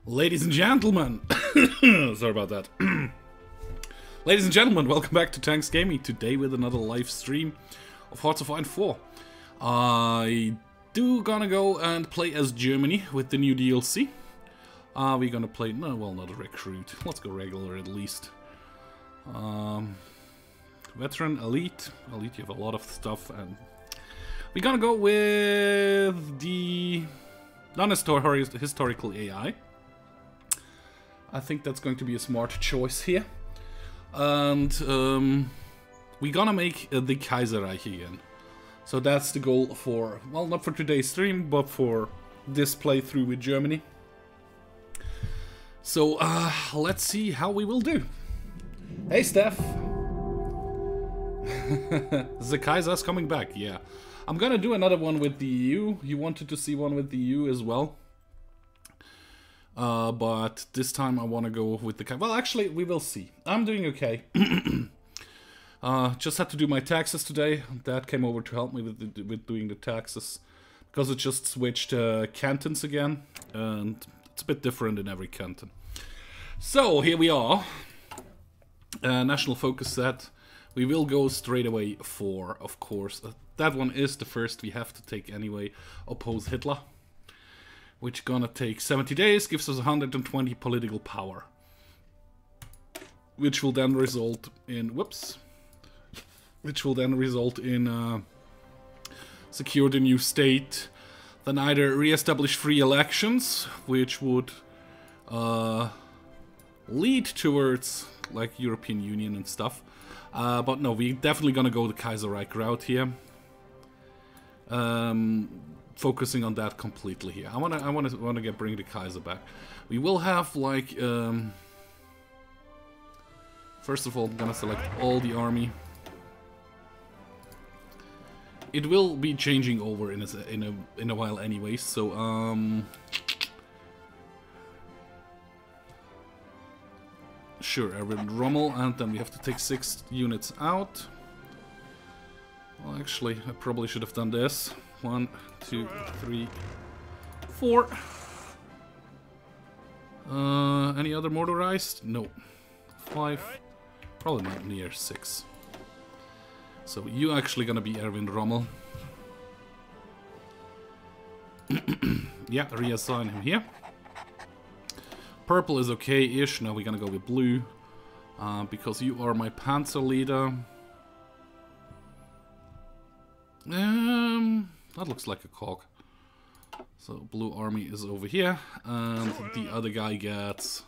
Ladies and gentlemen, sorry about that. Ladies and gentlemen, welcome back to Tanks Gaming. Today with another live stream of Hearts of Iron 4. I do gonna go and play as Germany with the new DLC. We're gonna play, no, well, not a recruit. Let's go regular at least. Veteran, elite. Elite, you have a lot of stuff, and we're gonna go with the non-historical AI. I think that's going to be a smart choice here. And we're gonna make the Kaiserreich again. So that's the goal for, well, not for today's stream, but for this playthrough with Germany. So let's see how we will do. Hey, Steph! The Kaiser's coming back, yeah. I'm gonna do another one with the EU. You wanted to see one with the EU as well. But this time I want to go with the... Well, actually, we will see. I'm doing okay. Just had to do my taxes today. Dad came over to help me with doing the taxes. Because it just switched cantons again. And it's a bit different in every canton. So, here we are. National focus set. We will go straight away for, of course... that one is the first we have to take anyway. Oppose Hitler. Which gonna take 70 days, gives us 120 political power. Which will then result in... Whoops. Which will then result in... secure the new state. Then either re-establish free elections, which would... lead towards, like, European Union and stuff. But no, we're definitely gonna go the Kaiserreich route here. Focusing on that completely here. I wanna bring the Kaiser back. We will have like first of all, I'm gonna select all the army. It will be changing over in a while anyway. So sure, Erwin Rommel, and then we have to take 6 units out. Well, actually, I probably should have done this. 1, 2, 3, 4. Any other motorized? No. 5. Probably not near 6. So you actually gonna be Erwin Rommel. Yeah, reassign him here. Purple is okay-ish. Now we're gonna go with blue. Because you are my Panzer leader. That looks like a cog. So blue army is over here, and the other guy gets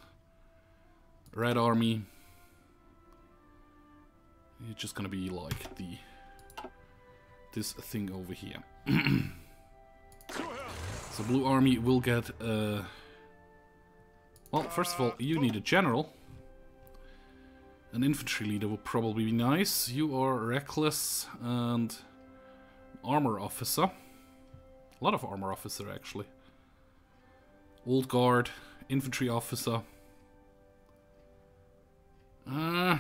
red army. It's just gonna be like this thing over here. So blue army will get well, first of all, you need a general. An infantry leader would probably be nice. You are reckless and armor officer. A lot of armor officer, actually. Old guard, infantry officer. There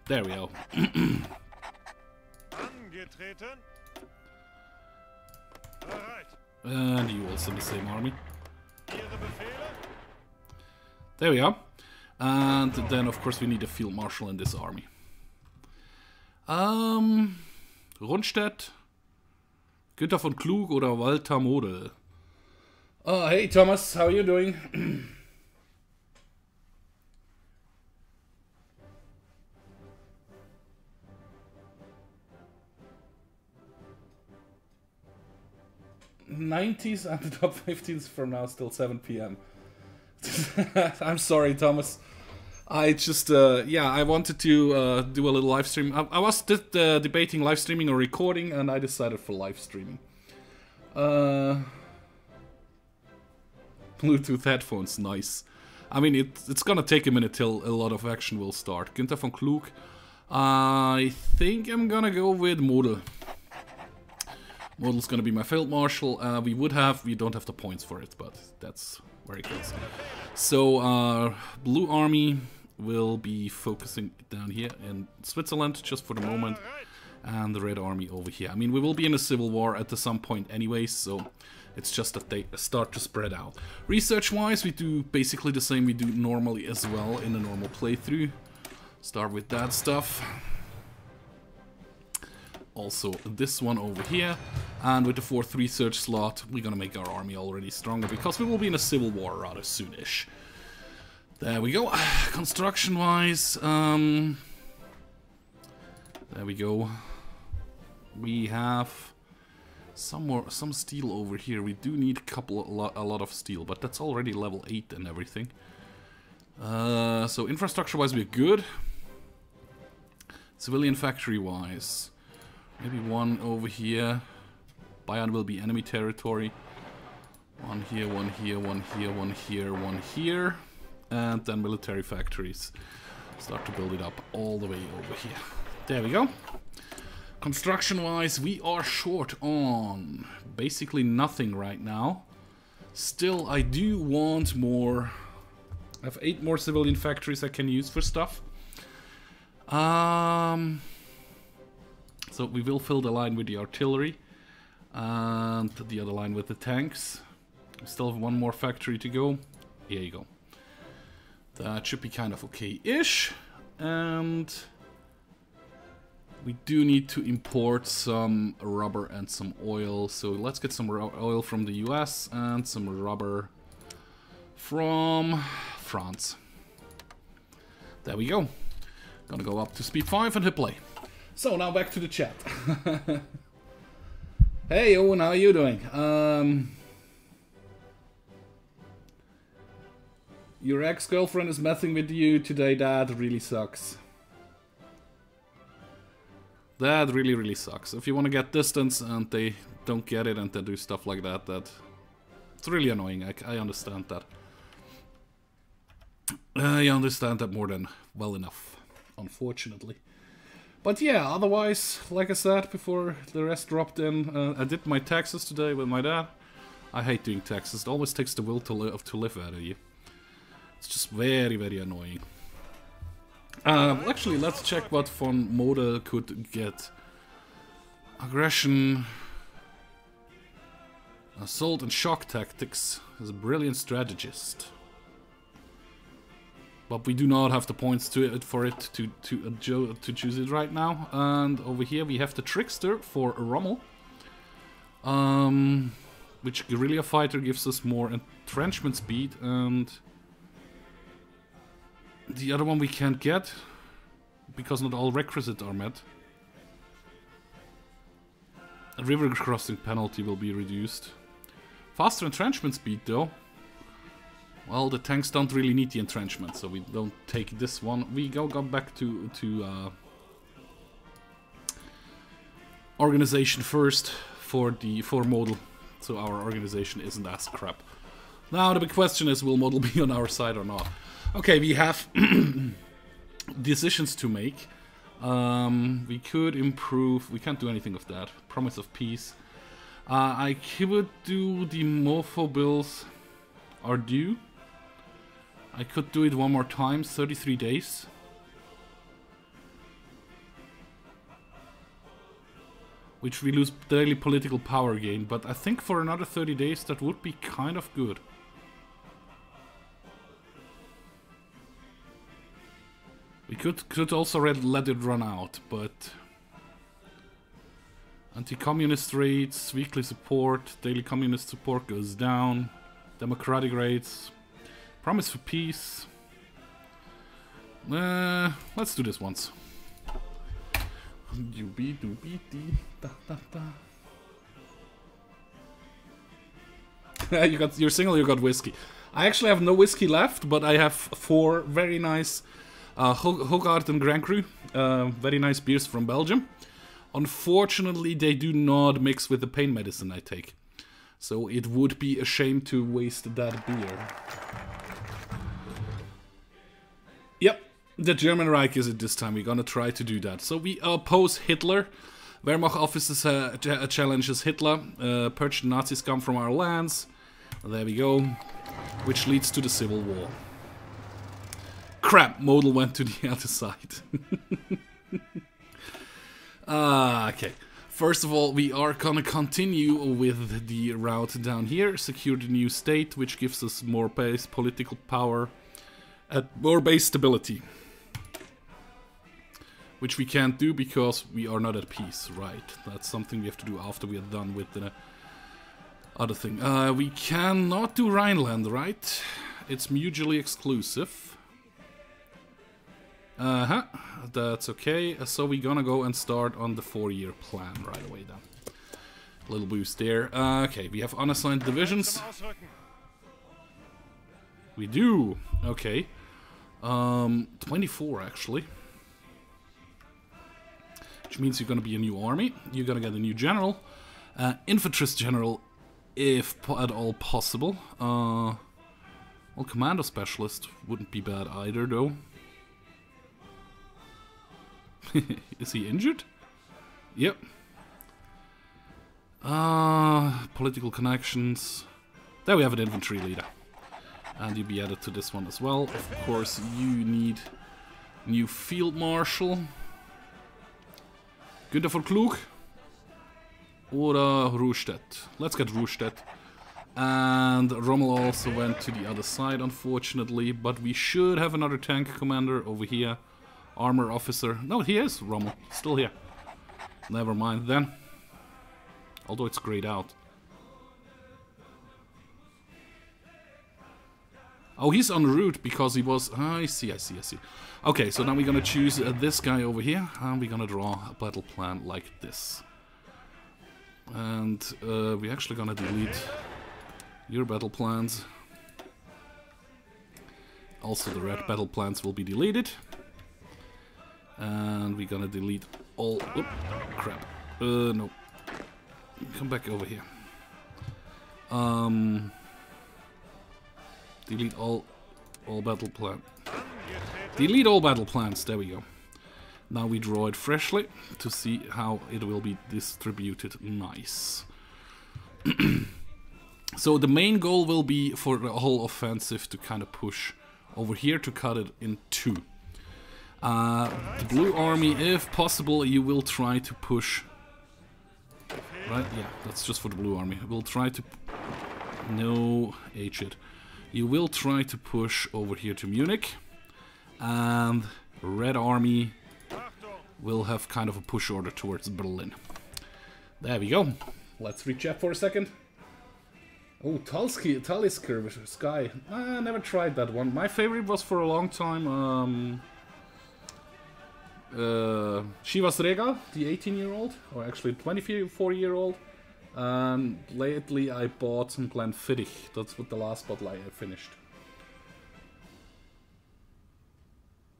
we go. And you also in the same army. There we are. And then, of course, we need a field marshal in this army. Rundstedt, Günther von Klug oder Walter Model? Hey Thomas, how are you doing? '90s and the top 15s from now, still 7 PM. I'm sorry, Thomas. I just, yeah, I wanted to do a little live stream. I was debating live streaming or recording, and I decided for live streaming. Bluetooth headphones, nice. I mean, it's gonna take a minute till a lot of action will start. Günther von Klug. I think I'm gonna go with Model. Model's gonna be my field marshal. We don't have the points for it, but that's very close. So, blue army will be focusing down here in Switzerland just for the moment, and the red army over here. I mean, we will be in a civil war at some point anyway, so It's just that they start to spread out. Research-wise, we do basically the same we do normally as well in a normal playthrough. Start with that stuff. Also this one over here. And with the 4th research slot, we're gonna make our army already stronger because we will be in a civil war rather soonish. There we go. Construction-wise, there we go. We have some steel over here. We do need a lot of steel, but that's already level 8 and everything. So infrastructure-wise, we're good. Civilian factory-wise, maybe one over here. Bayern will be enemy territory. One here, one here, one here, one here, one here. And then military factories. Start to build it up all the way over here. There we go. Construction-wise, we are short on basically nothing right now. Still, I do want more. I have 8 more civilian factories I can use for stuff. So we will fill the line with the artillery. And the other line with the tanks. We still have 1 more factory to go. Here you go. That should be kind of okay-ish. And we do need to import some rubber and some oil. So let's get some oil from the US and some rubber from France. There we go. Gonna go up to speed 5 and hit play. So now back to the chat. Hey Owen, how are you doing? Your ex-girlfriend is messing with you today, that really sucks. That really, really sucks. If you want to get distance and they don't get it and they do stuff like that, it's really annoying. I understand that. I understand that more than well enough, unfortunately. But yeah, otherwise, like I said before the rest dropped in, I did my taxes today with my dad. I hate doing taxes. It always takes the will to live out of you. It's just very, very annoying. Actually, let's check what von Mode could get. Aggression, assault and shock tactics. Is a brilliant strategist. But we do not have the points to choose it right now. And over here we have the Trickster for Rommel. Which Guerrilla Fighter gives us more entrenchment speed, and the other one we can't get because not all requisites are met. A river crossing penalty will be reduced. Faster entrenchment speed though. Well, the tanks don't really need the entrenchment, so we don't take this one. We go back to organization first for model, so our organization isn't as crap. Now the big question is, will model be on our side or not? Okay, we have decisions to make. We could improve. We can't do anything with that. Promise of peace. I could do the Mofo bills are due. I could do it one more time, 33 days. Which we lose daily political power gain, but I think for another 30 days that would be kind of good. We could also let it run out, but anti-communist rates, weekly support, daily communist support goes down, democratic rates, promise for peace. Let's do this once. You're single, you got whiskey. I actually have no whiskey left, but I have 4 very nice Hogarth and Grand Cru, very nice beers from Belgium. Unfortunately, they do not mix with the pain medicine I take. So it would be a shame to waste that beer. Yep, the German Reich is it this time. We're gonna try to do that. So we oppose Hitler. Wehrmacht officers challenges Hitler. Purge the Nazi scum from our lands. There we go. Which leads to the Civil War. Crap, modal went to the other side. Okay. First of all, we are gonna continue with the route down here, secure the new state, which gives us more base political power and more base stability. Which we can't do because we are not at peace, right? That's something we have to do after we are done with the other thing. We cannot do Rhineland, right? It's mutually exclusive. That's okay. So we're gonna go and start on the 4-year plan right away then. A little boost there. Okay, we have unassigned divisions. We do. Okay. 24 actually. Which means you're gonna be a new army. You're gonna get a new general. Infantry's general, if at all possible. Well, commando specialist wouldn't be bad either though. Is he injured? Yep. Political connections. There we have an infantry leader. And you'll be added to this one as well. Of course, you need new field marshal. Günther von Klug. Oder Ruhstedt. Let's get Ruhstedt. And Rommel also went to the other side, unfortunately. But we should have another tank commander over here. Armor officer. No, he is Rommel. Still here. Never mind then. Although it's grayed out. Oh, he's en route because he was... I see. Okay, so now we're gonna choose this guy over here. And we're gonna draw a battle plan like this. And we're actually gonna delete your battle plans. Also, the red battle plans will be deleted. And we're gonna delete all... Oop, crap. No. Come back over here. Delete all battle plan. Delete all battle plans. There we go. Now we draw it freshly to see how it will be distributed. Nice. So the main goal will be for the whole offensive to kind of push over here to cut it in two. The blue army, if possible, you will try to push. Right? Yeah, that's just for the blue army. We'll try to... No, it. You will try to push over here to Munich. And red army will have kind of a push order towards Berlin. There we go. Let's recheck for a second. Oh, Talisker Sky. I never tried that one. My favorite was for a long time... Chivas Regal, the 18-year-old, or actually 24-year-old. And lately I bought some Glenfiddich. That's what the last bottle I finished.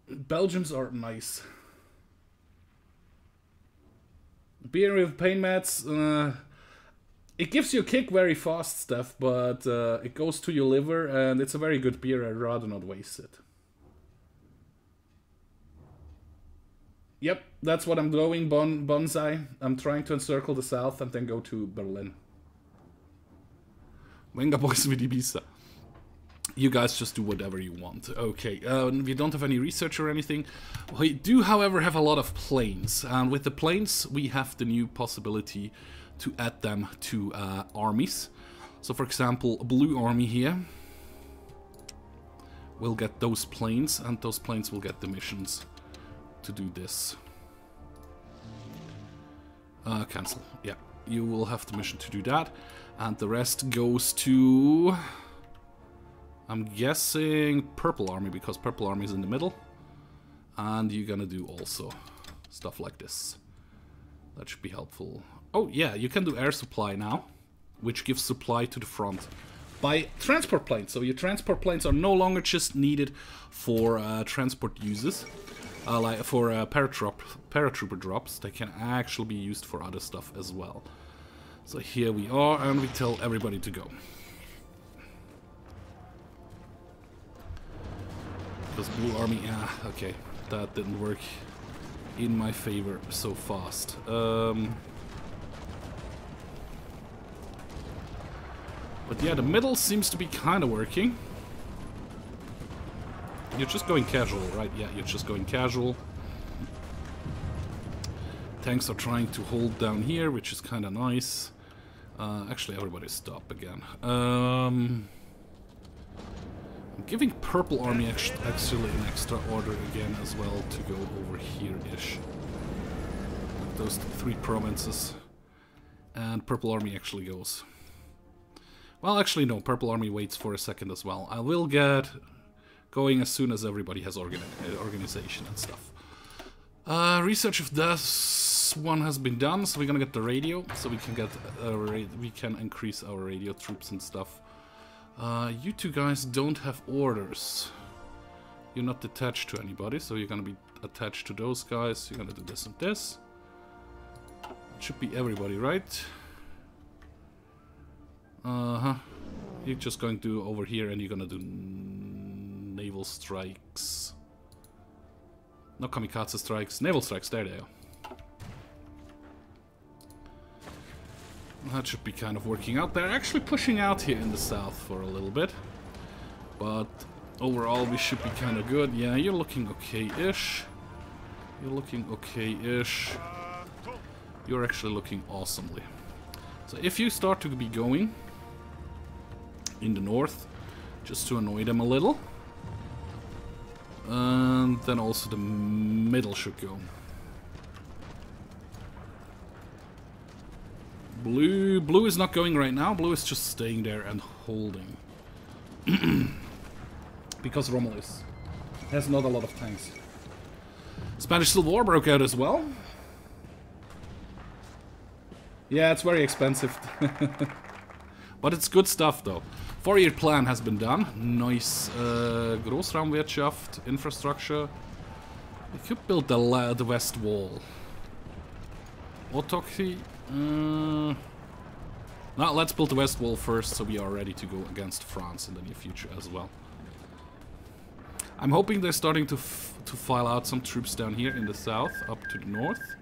Belgians are nice. Beer with pain mats. It gives you a kick very fast, Steph, but it goes to your liver, and it's a very good beer. I'd rather not waste it. Yep, that's what I'm doing, Bonsai. I'm trying to encircle the south and then go to Berlin. Venga boys with Ibiza. You guys just do whatever you want. Okay, we don't have any research or anything. We do, however, have a lot of planes. And with the planes, we have the new possibility to add them to armies. So, for example, a blue army here will get those planes, and those planes will get the missions to do this. Cancel. Yeah, you will have the mission to do that, and the rest goes to, I'm guessing, purple army, because purple army is in the middle, and you're gonna do also stuff like this. That should be helpful. Oh yeah, you can do air supply now, which gives supply to the front by transport planes. So your transport planes are no longer just needed for transport uses. Like for paratrooper drops, they can actually be used for other stuff as well. So here we are, and we tell everybody to go. Because blue army, okay, that didn't work in my favor so fast. But yeah, the middle seems to be kind of working. You're just going casual, right? Yeah, you're just going casual. Tanks are trying to hold down here, which is kind of nice. Actually, everybody stop again. I'm giving Purple Army actually an extra order again as well to go over here-ish. Like those 3 provinces. And Purple Army actually goes. Well, actually no, Purple Army waits for a second as well. I will get going as soon as everybody has organization and stuff. Research of this one has been done, so we're gonna get the radio, so we can get we can increase our radio troops and stuff. You two guys don't have orders. You're not attached to anybody, so you're gonna be attached to those guys. You're gonna do this and this. It should be everybody, right? You're just going to over here and you're gonna do naval strikes. No kamikaze strikes, naval strikes, there they are. That should be kind of working out. They're actually pushing out here in the south for a little bit. But overall we should be kind of good. Yeah, you're looking okay-ish. You're looking okay-ish. You're actually looking awesomely. So if you start to be going in the north, just to annoy them a little. And then also the middle should go. Blue is not going right now. Blue is just staying there and holding. Because Romulus has not a lot of tanks. Spanish Civil War broke out as well. Yeah, it's very expensive. But it's good stuff though. 4-year plan has been done. Nice Großraumwirtschaft, infrastructure. We could build the west wall. Autocracy. Now let's build the west wall first, so we are ready to go against France in the near future as well. I'm hoping they're starting to file out some troops down here in the south, up to the north.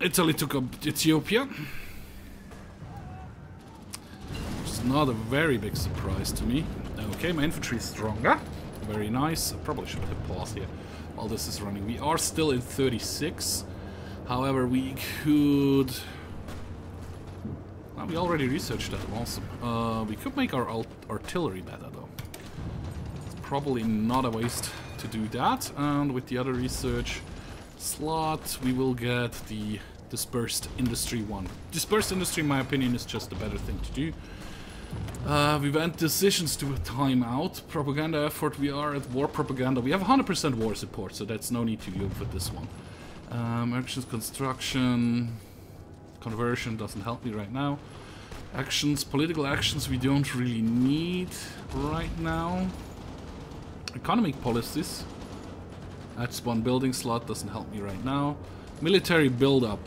Italy took up Ethiopia. It's not a very big surprise to me. Okay, my infantry is stronger. Very nice. I probably should hit pause here while this is running. We are still in 36. However, we could... Well, we already researched that. Awesome. We could make our artillery better, though. It's probably not a waste to do that. And with the other research slot, we will get the Dispersed Industry one. Dispersed Industry, in my opinion, is just a better thing to do. We went decisions to a timeout. Propaganda effort, we are at war propaganda. We have 100% war support, so that's no need to go for this one. Actions, construction, conversion doesn't help me right now. Actions, political actions we don't really need right now. Economic policies. That's one building slot, doesn't help me right now. Military build-up.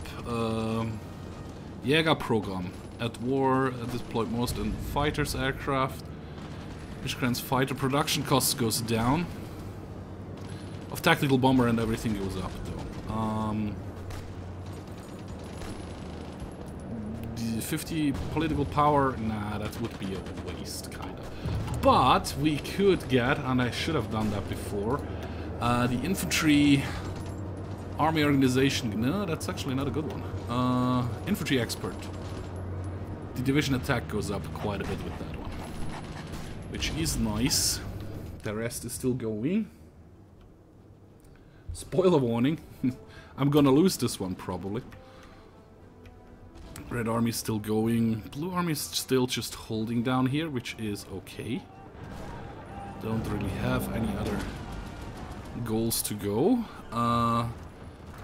Jäger program. At war, deployed most in fighters aircraft. Which grants fighter production costs goes down. Of tactical bomber and everything goes up though. The 50 political power, nah, that would be a waste, kind of. But we could get, and I should have done that before, the infantry army organization. No, that's actually not a good one. Infantry expert. The division attack goes up quite a bit with that one, which is nice. The rest is still going. Spoiler warning. I'm gonna lose this one probably. Red army is still going. Blue army is still just holding down here, which is okay. Don't really have any other goals to go.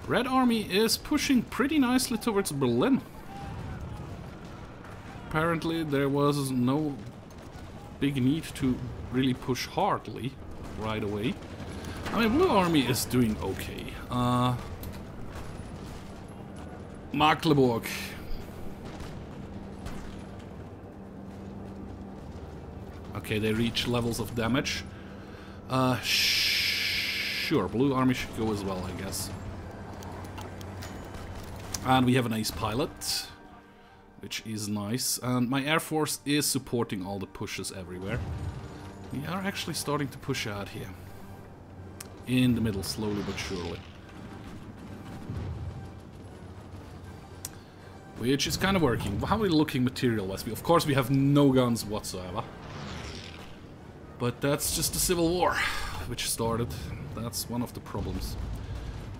Red army is pushing pretty nicely towards Berlin. Apparently there was no big need to really push hardly right away. I mean, Blue Army is doing okay. MacLobuzz. Okay, they reach levels of damage. Sure, Blue Army should go as well, I guess. And we have an ace pilot, which is nice. And my Air Force is supporting all the pushes everywhere. We are actually starting to push out here. In the middle, slowly but surely. Which is kind of working. How are we looking material-wise? Of course, we have no guns whatsoever. But that's just the Civil War, which started. That's one of the problems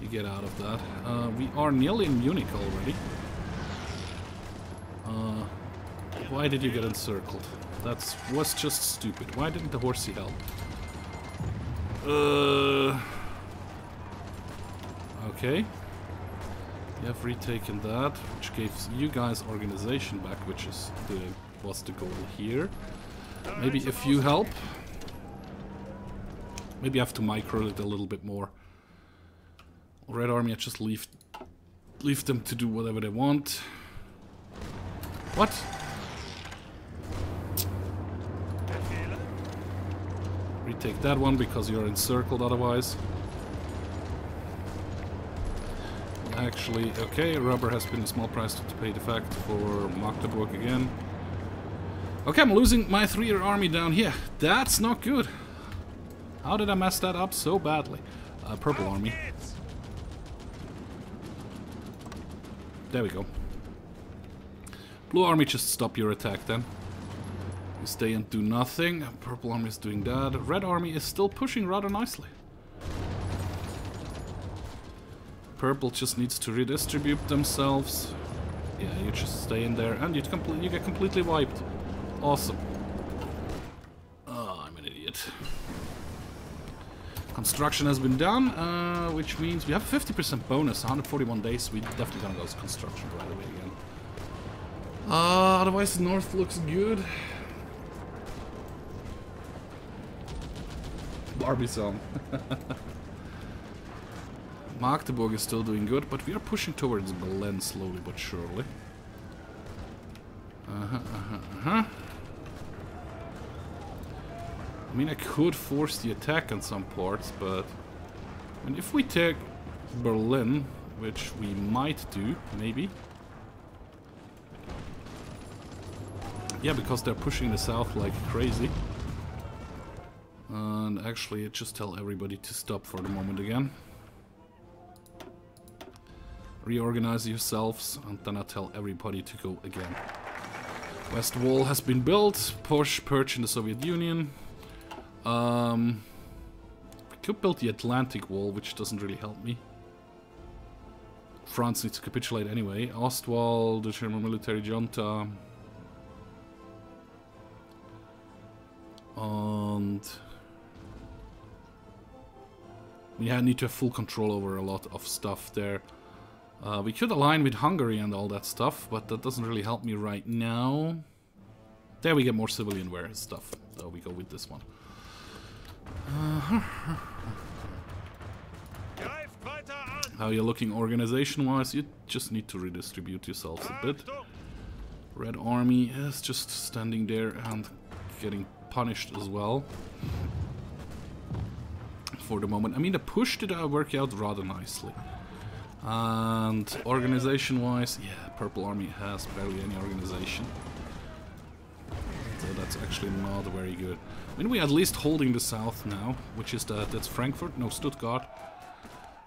you get out of that. We are nearly in Munich already. Why did you get encircled? That was just stupid. Why didn't the horsey help? Okay. You have retaken that, which gives you guys organization back, which is was the goal here. Maybe if you help. Maybe I have to micro it a little bit more. Red Army, I just leave them to do whatever they want. What? Retake that one because you're encircled otherwise. Actually, okay, rubber has been a small price to pay the fact for Magdeburg again. Okay, I'm losing my 3-year army down here. That's not good. How did I mess that up so badly? Purple army. There we go. Blue army, just stop your attack then. You stay and do nothing. Purple army is doing that. Red army is still pushing rather nicely. Purple just needs to redistribute themselves. Yeah, you just stay in there and you get completely wiped. Awesome. Oh, I'm an idiot. Construction has been done, which means we have a 50% bonus, 141 days. We definitely gonna go to construction right away again. Otherwise, the north looks good. Barbizon. Magdeburg is still doing good, but we are pushing towards Berlin slowly but surely. I mean, I could force the attack on some parts, but I mean, if we take Berlin, which we might do, maybe. Yeah, because they're pushing the south like crazy. And actually, just tell everybody to stop for the moment again. Reorganize yourselves, and then I tell everybody to go again. West Wall has been built. Perch in the Soviet Union. We could build the Atlantic Wall, which doesn't really help me. France needs to capitulate anyway. Ostwall, the German military junta. And we need to have full control over a lot of stuff there. We could align with Hungary and all that stuff, but that doesn't really help me right now. There we get more civilian wear stuff, so we go with this one. How you're looking organization-wise, you just need to redistribute yourselves a bit. Red Army is just standing there and getting punished as well. For the moment. I mean, the push did work out rather nicely. And organization-wise, yeah, Purple Army has barely any organization. So that's actually not very good. I mean, we're at least holding the south now, which is that's Frankfurt, no, Stuttgart.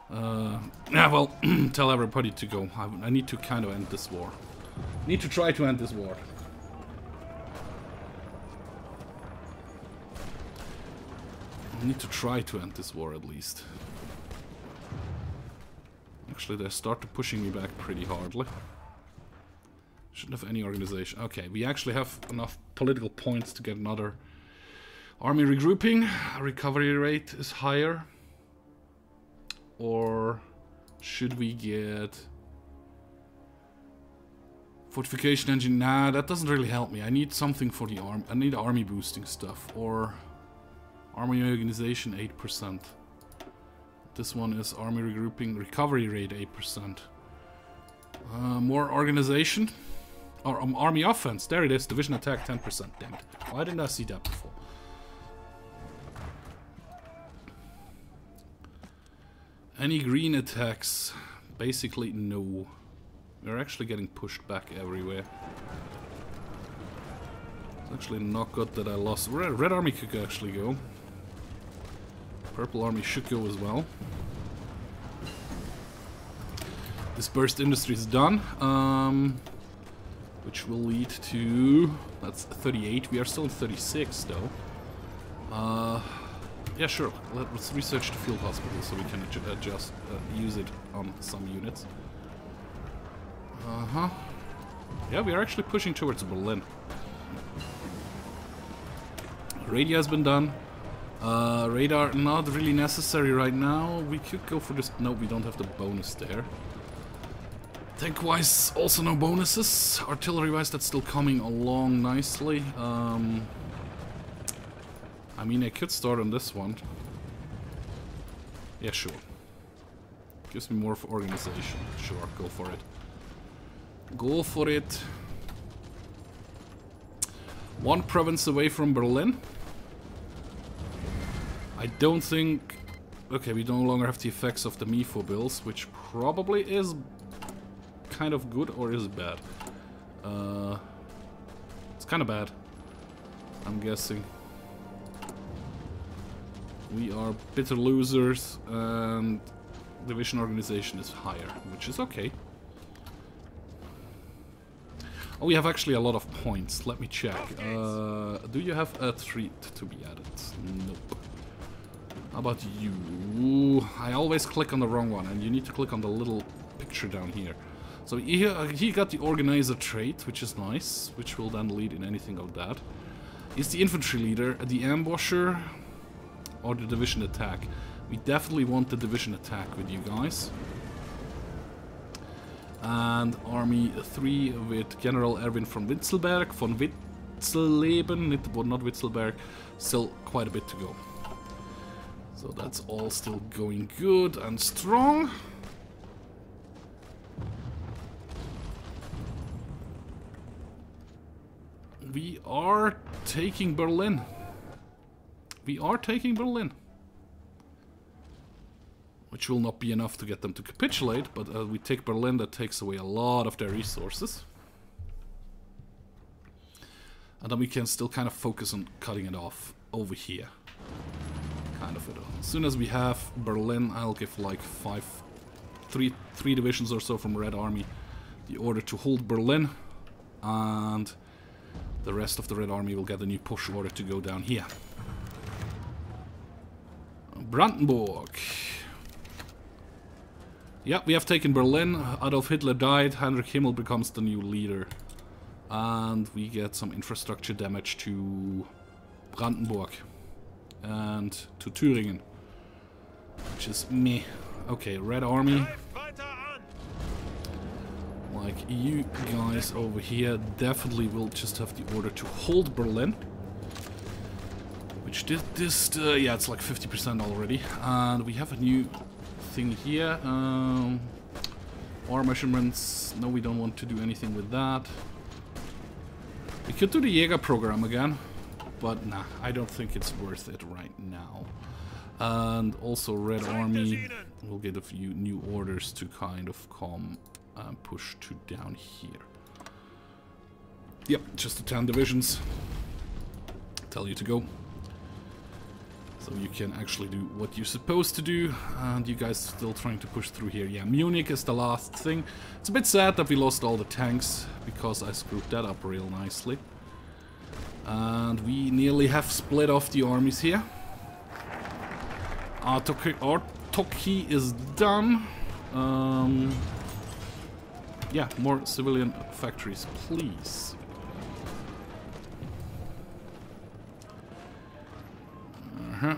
Yeah, well, tell everybody to go. I need to kind of end this war. Need to try to end this war. I need to try to end this war at least. Actually, they started pushing me back pretty hardly. Shouldn't have any organization. Okay, we actually have enough political points to get another army regrouping. Our recovery rate is higher. Or should we get fortification engine? Nah, that doesn't really help me. I need something for the army. I need army boosting stuff. Or army organization 8%. This one is army regrouping, recovery rate 8%. More organization. Or army offense. There it is. Division attack 10%. Damn it. Why didn't I see that before? Any green attacks? Basically, no. We're actually getting pushed back everywhere. It's actually not good that I lost. Red Army could actually go. Purple Army should go as well. Dispersed industry is done. which will lead to... that's 38. We are still in 36, though. Yeah, sure. Let's research the field hospital so we can adjust, use it on some units. Yeah, we are actually pushing towards Berlin. Radio has been done. Radar not really necessary right now. We could go for this. No, we don't have the bonus there. Tank-wise, also no bonuses. Artillery-wise, that's still coming along nicely. I mean, I could start on this one. Yeah, sure. Gives me more for organization. Sure, go for it. Go for it. One province away from Berlin. I don't think... okay, we no longer have the effects of the MIFO bills, which probably is kind of good, or is it bad? It's kind of bad, I'm guessing. We are bitter losers, and division organization is higher, which is okay. Oh, we have actually a lot of points. Let me check. Do you have a treat to be added? Nope. How about you? I always click on the wrong one, and you need to click on the little picture down here. So he got the organizer trait, which is nice, which will then lead in anything of that. He's the infantry leader, the ambusher, or the division attack. We definitely want the division attack with you guys. And Army 3 with General Erwin von Witzelberg, von Witzelleben, not Witzelberg, still quite a bit to go. So that's all still going good and strong. We are taking Berlin. We are taking Berlin. Which will not be enough to get them to capitulate, but we take Berlin, that takes away a lot of their resources. And then we can still kind of focus on cutting it off over here. Kind of it. As soon as we have Berlin, I'll give like three divisions or so from Red Army the order to hold Berlin, and the rest of the Red Army will get a new push order to go down here. Brandenburg. Yeah, we have taken Berlin. Adolf Hitler died. Heinrich Himmel becomes the new leader. And we get some infrastructure damage to Brandenburg. And to Thüringen. Which is meh. Okay, Red Army. Like, you guys over here definitely will just have the order to hold Berlin. Which did this... yeah, it's like 50% already. And we have a new thing here. War measurements. No, we don't want to do anything with that. We could do the Jäger program again. But nah, I don't think it's worth it right now. And also Red Army will get a few new orders to kind of come and push to down here. Yep, just the 10 divisions. Tell you to go. So you can actually do what you're supposed to do. And you guys still trying to push through here. Yeah, Munich is the last thing. It's a bit sad that we lost all the tanks, because I screwed that up real nicely. And we nearly have split off the armies here. Our Toki is done. Yeah, more civilian factories, please.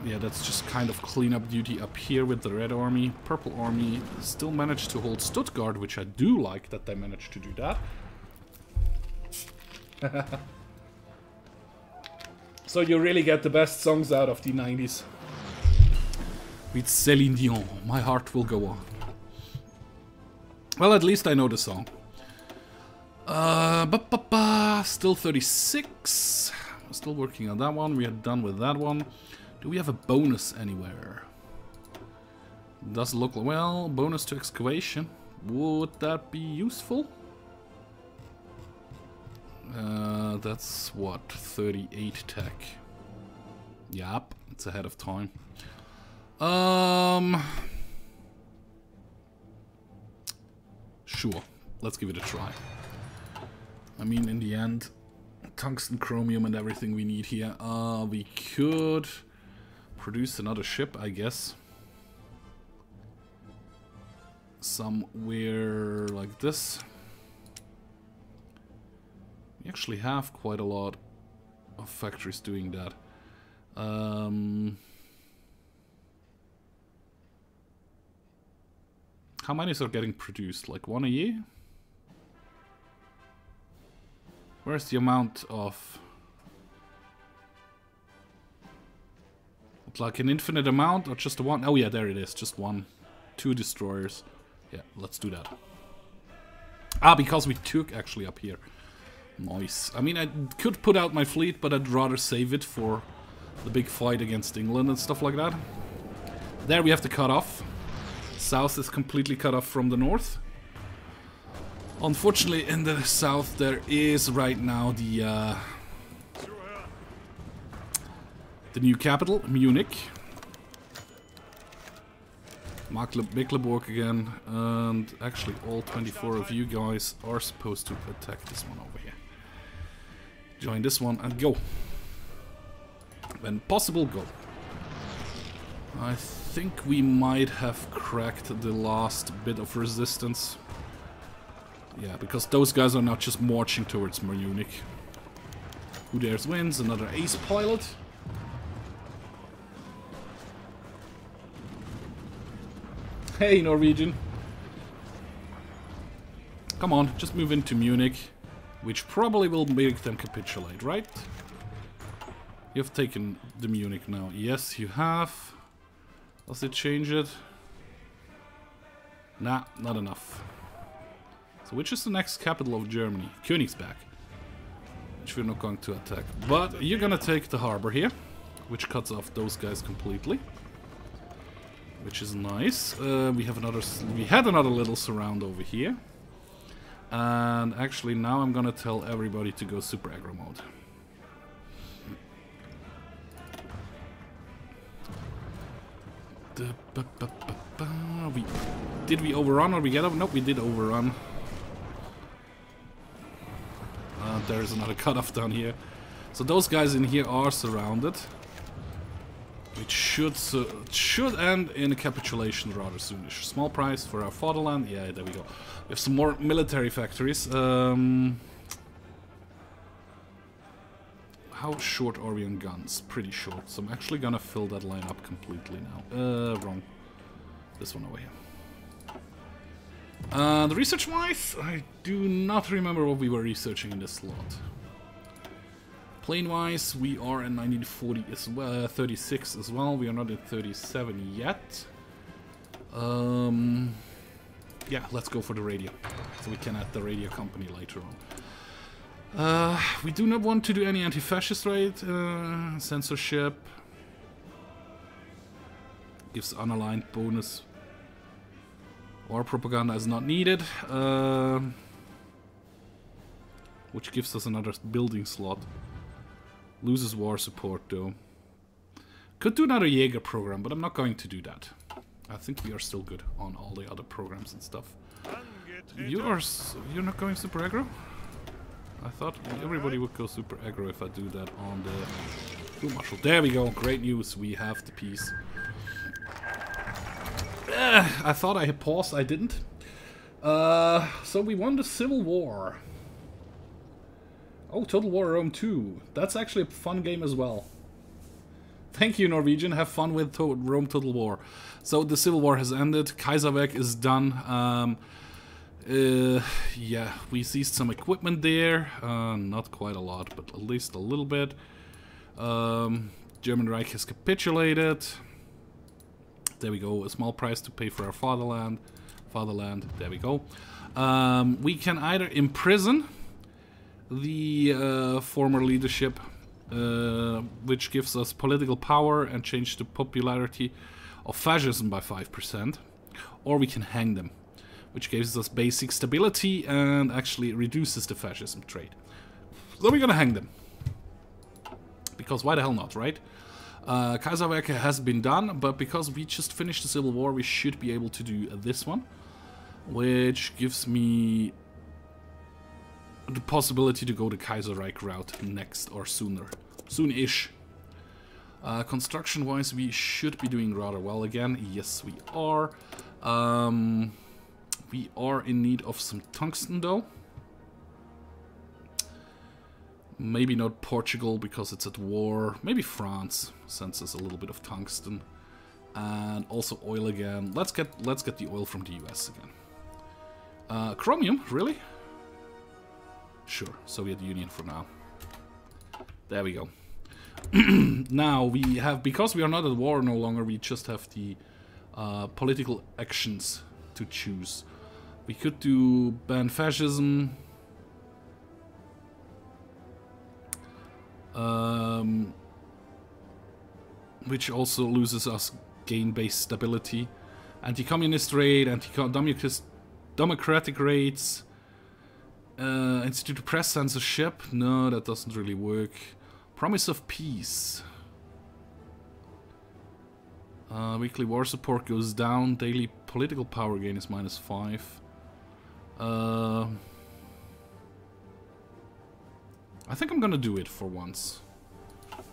Yeah, that's just kind of cleanup duty up here with the Red Army. Purple Army still managed to hold Stuttgart, which I do like that they managed to do that. So you really get the best songs out of the 90s. With Céline Dion, My Heart Will Go On. Well, at least I know the song. Still 36. Still working on that one. We are done with that one. Do we have a bonus anywhere? Does look well. Bonus to excavation. Would that be useful? That's what, 38 tech. Yep, it's ahead of time. Sure, let's give it a try. I mean, in the end, tungsten, chromium, and everything we need here. We could produce another ship, I guess. Somewhere like this. We actually have quite a lot of factories doing that. How many are getting produced? Like 1 a year? Where's the amount of... like an infinite amount or just a one? Oh yeah, there it is. Just one. 2 destroyers. Yeah, let's do that. Ah, because we took actually up here. Nice. I mean, I could put out my fleet, but I'd rather save it for the big fight against England and stuff like that. There we have to cut off. South is completely cut off from the north. Unfortunately, in the south there is right now the new capital, Munich. MacLobuzz again, and actually all 24 of you guys are supposed to attack this one over here. Join this one and go. When possible, go. I think we might have cracked the last bit of resistance. Yeah, because those guys are now just marching towards Munich. Who dares wins? Another ace pilot. Hey, Norwegian. Come on, just move into Munich. Which probably will make them capitulate, right? You've taken the Munich now. Yes, you have. Does it change it? Nah, not enough. So which is the next capital of Germany? Königsberg. Which we're not going to attack. But you're gonna take the harbor here. Which cuts off those guys completely. Which is nice. We had another little surround over here. And actually now I'm gonna tell everybody to go super aggro mode. Did we overrun or we get up? Nope, we did overrun. There's another cutoff down here. So those guys in here are surrounded. Which should end in a capitulation rather soonish. Small price for our fatherland. Yeah, there we go. We have some more military factories. How short are we on guns? Pretty short. So I'm actually gonna fill that line up completely now. Wrong. This one over here. The research-wise, I do not remember what we were researching in this slot. Plane-wise, we are in 1940 as well, 36 as well. We are not in 37 yet. Yeah, let's go for the radio, so we can add the radio company later on. We do not want to do any anti-fascist raid, censorship. Gives unaligned bonus. War propaganda is not needed. Which gives us another building slot. Loses war support though. Could do another Jaeger program, but I'm not going to do that. I think we are still good on all the other programs and stuff. You're not going super aggro? I thought everybody would go super aggro if I do that on the Field Marshal. There we go, great news, we have the peace. I thought I had paused, I didn't. So we won the Civil War. Oh, Total War Rome 2. That's actually a fun game as well. Thank you, Norwegian. Have fun with Rome Total War. So the Civil War has ended. Kaiserwerk is done. Yeah, we seized some equipment there. Not quite a lot, but at least a little bit. German Reich has capitulated. There we go. A small price to pay for our fatherland. There we go. We can either imprison the former leadership, which gives us political power and change the popularity of fascism by 5%, or we can hang them, which gives us basic stability and actually reduces the fascism trade. So we're gonna hang them, because why the hell not, right? Kaiserwerk has been done, but because we just finished the Civil War, we should be able to do this one, which gives me the possibility to go the Kaiserreich route next or sooner. Soon-ish. Construction-wise, we should be doing rather well again. Yes, we are. We are in need of some tungsten, though. Maybe not Portugal because it's at war. Maybe France sends us a little bit of tungsten, and also oil again. Let's get the oil from the US again. Chromium, really? Sure. Soviet Union for now. There we go. Now we have, because we are not at war no longer, we just have the political actions to choose. We could do ban fascism. Which also loses us gain-based stability. Anti-communist rate, anti-democratic rates. Institute of press censorship. No, that doesn't really work. Promise of peace. Weekly war support goes down. Daily political power gain is -5. I think I'm gonna do it for once.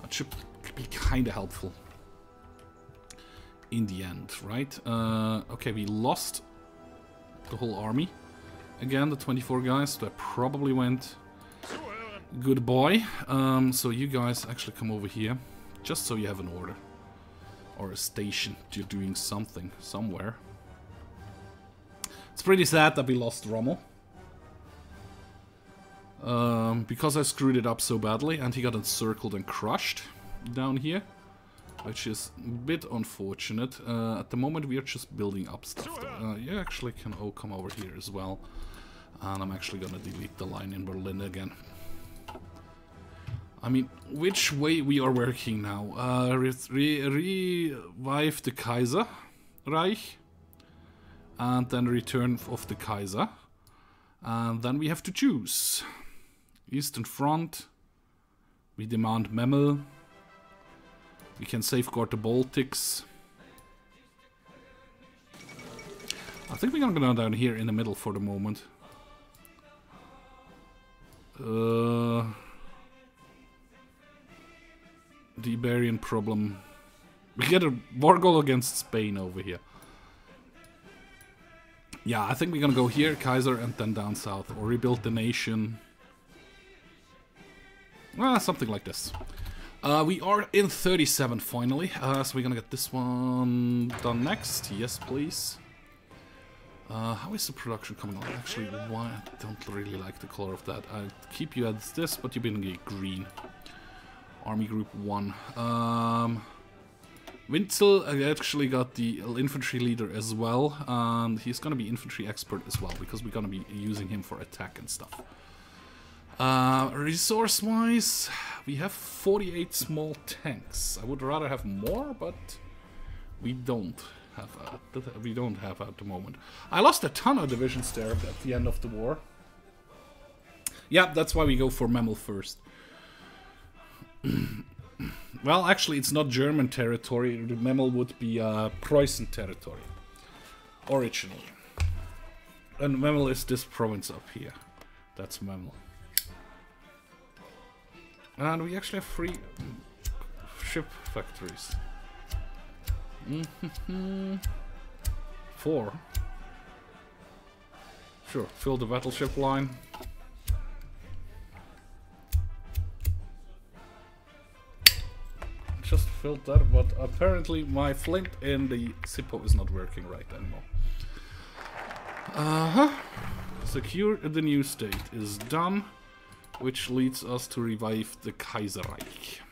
That should be kinda helpful in the end, right? Okay, we lost the whole army. Again, the 24 guys that probably went goodbye. So you guys actually come over here, just so you have an order. Or a station. You're doing something, somewhere. It's pretty sad that we lost Rommel. Because I screwed it up so badly, and he got encircled and crushed down here, which is a bit unfortunate. At the moment we are just building up stuff. You actually can all come over here as well, and I'm actually gonna delete the line in Berlin again. I mean, which way we are working now? Revive the Kaiserreich, and then return of the Kaiser, and then we have to choose. Eastern Front. We demand Memel. We can safeguard the Baltics. I think we're gonna go down here in the middle for the moment. The Iberian problem. We get a war goal against Spain over here. Yeah, I think we're gonna go here, Kaiser, and then down south. Or rebuild the nation. Something like this. We are in 37 finally, so we're gonna get this one done next. Yes, please. How is the production coming on? Actually, why I don't really like the color of that. I'll keep you as this, but you've been get green. Army Group 1. Wintzel actually got the infantry leader as well, and he's gonna be infantry expert as well, because we're gonna be using him for attack and stuff. Resource-wise, we have 48 small tanks. I would rather have more, but we don't have at the moment. I lost a ton of divisions there at the end of the war. Yeah, that's why we go for Memel first. Well, actually, it's not German territory. The Memel would be Preußen territory originally, and Memel is this province up here. That's Memel. And we actually have 3 ship factories. 4. Sure, fill the battleship line. Just filled that, but apparently my flint in the Sippo is not working right anymore. Secure the new state is done, which leads us to revive the Kaiserreich.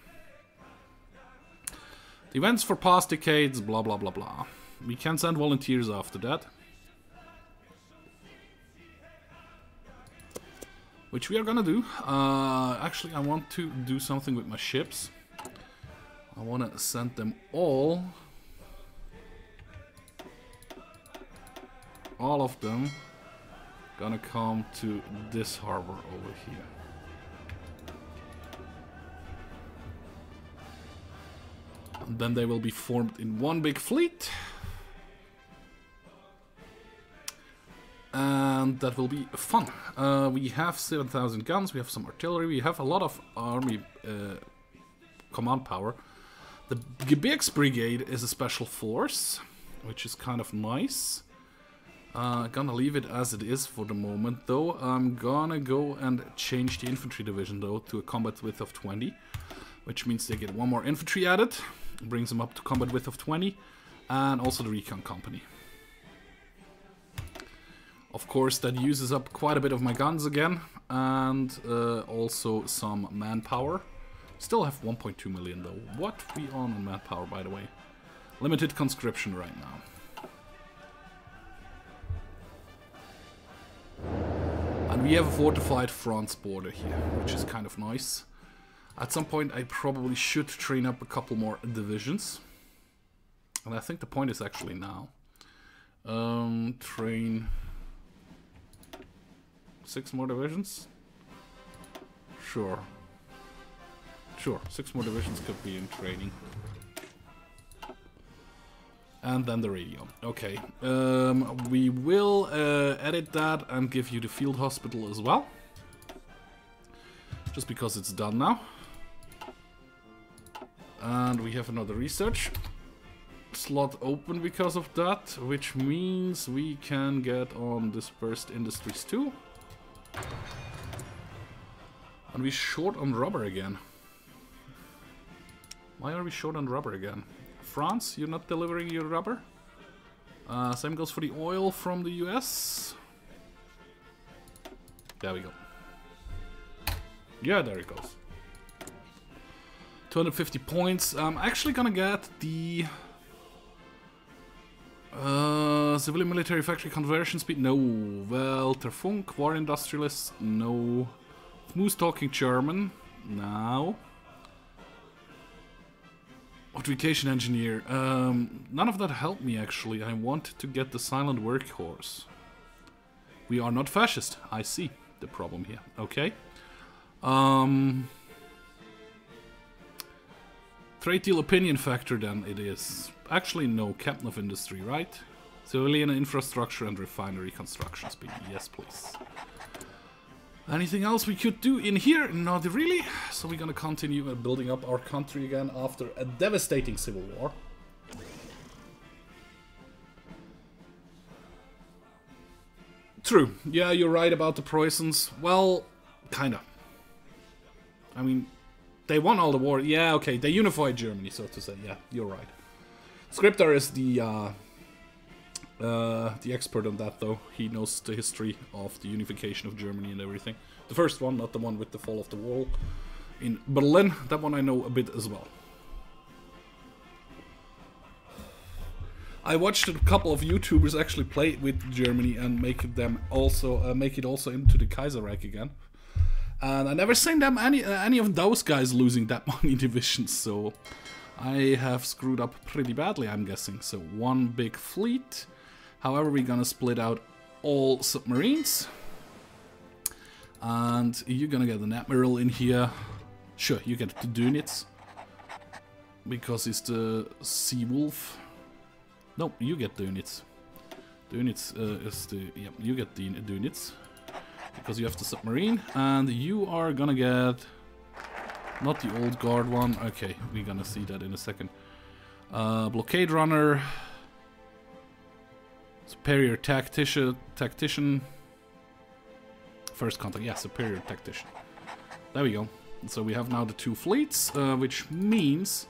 The events for past decades, blah blah blah blah. We can send volunteers after that, which we are gonna do. Actually, I want to do something with my ships. I want to send them all of them gonna come to this harbor over here. And then they will be formed in one big fleet. And and that will be fun. We have 7,000 guns, we have some artillery, we have a lot of army command power. The Gebirgs Brigade is a special force, which is kind of nice. Gonna leave it as it is for the moment, though. I'm gonna go and change the infantry division, though, to a combat width of 20, which means they get one more infantry added, brings them up to combat width of 20, and also the recon company. Of course, that uses up quite a bit of my guns again, and also some manpower. Still have 1.2 million, though. What we on manpower, by the way? Limited conscription right now. And we have a fortified France border here, which is kind of nice. At some point I probably should train up a couple more divisions. And I think the point is actually now. Train 6 more divisions? Sure. Sure, 6 more divisions could be in training. And then the radio. Okay. We will edit that and give you the field hospital as well. Just because it's done now. And we have another research slot open because of that, which means we can get on dispersed industries too. And we're short on rubber again. Why are we short on rubber again? France, you're not delivering your rubber? Same goes for the oil from the US. There we go. Yeah, there it goes. 250 points. I'm actually gonna get the civilian military factory conversion speed. No. Welterfunk, war industrialist. No. Smooth talking German. Now. Fortification engineer. None of that helped me actually. I wanted to get the silent workhorse. We are not fascist. I see the problem here. Okay. Trade deal opinion factor then it is. Actually no, captain of industry, right? Civilian infrastructure and refinery construction speed. Yes, please. Anything else we could do in here? Not really. So we're gonna continue building up our country again after a devastating civil war. True. Yeah, you're right about the Preußens. Well, kinda. I mean, they won all the war. Yeah, okay, they unified Germany, so to say. Yeah, you're right. Scriptar is the expert on that, though. He knows the history of the unification of Germany and everything. The first one, not the one with the fall of the wall in Berlin. That one I know a bit as well. I watched a couple of YouTubers actually play with Germany and make it also into the Kaiserreich again. And I never seen them any of those guys losing that many divisions, so I have screwed up pretty badly, I'm guessing. So one big fleet. However, we're gonna split out all submarines. And you're gonna get an admiral in here. Sure, you get the Dönitz. Because he's the Sea Wolf. No, you get Dönitz. Dönitz is the... yeah, you get the Dönitz. Because you have the submarine. And you are gonna get... not the old guard one. Okay, we're gonna see that in a second. Blockade runner. Superior tactician. First contact, yeah, superior tactician. There we go. So we have now the 2 fleets, which means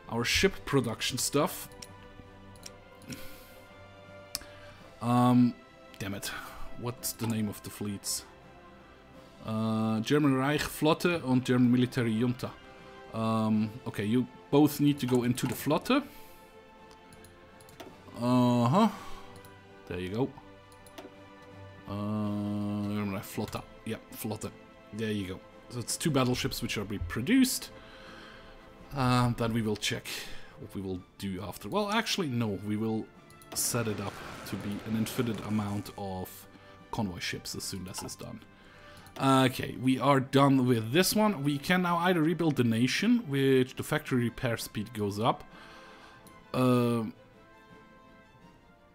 our ship production stuff. Damn it. What's the name of the fleets? German Reich Flotte and German Military Junta. Okay, you both need to go into the Flotte. There you go. Flotte. Yeah, Flotte. There you go. So it's 2 battleships which are being produced. Then we will check what we will do after. Well, actually, no. We will set it up to be an infinite amount of convoy ships as soon as it's done. Okay, we are done with this one. We can now either rebuild the nation, which the factory repair speed goes up.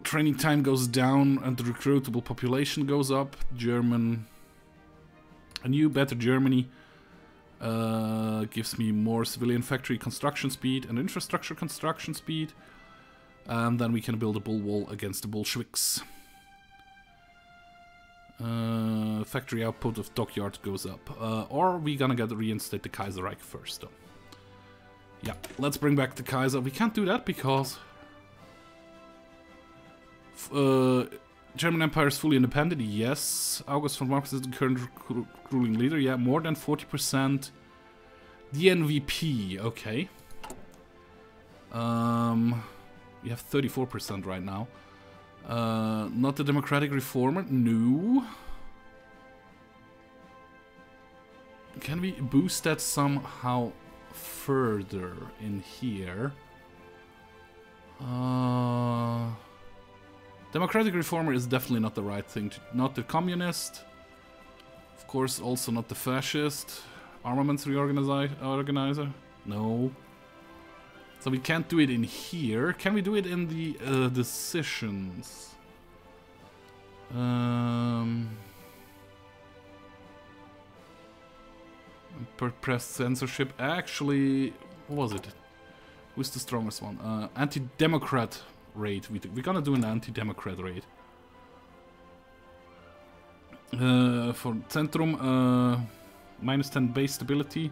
Training time goes down and the recruitable population goes up. A new, better Germany gives me more civilian factory construction speed and infrastructure construction speed. And then we can build a bull wall against the Bolsheviks. Factory output of dockyards goes up. Or we gonna reinstate the Kaiserreich first, though. Yeah, let's bring back the Kaiser. We can't do that because German Empire is fully independent. Yes. August von Marx is the current ruling leader. Yeah, more than 40%. DNVP, okay. We have 34% right now. Not the democratic reformer. No. Can we boost that somehow further in here? Democratic reformer is definitely not the right thing. Not the communist. Of course, also not the fascist. Armaments organizer. No. So we can't do it in here. Can we do it in the decisions? Press censorship. Actually, what was it? Who's the strongest one? Anti-democrat raid. We're gonna do an anti-democrat raid. For Centrum, minus 10 base stability.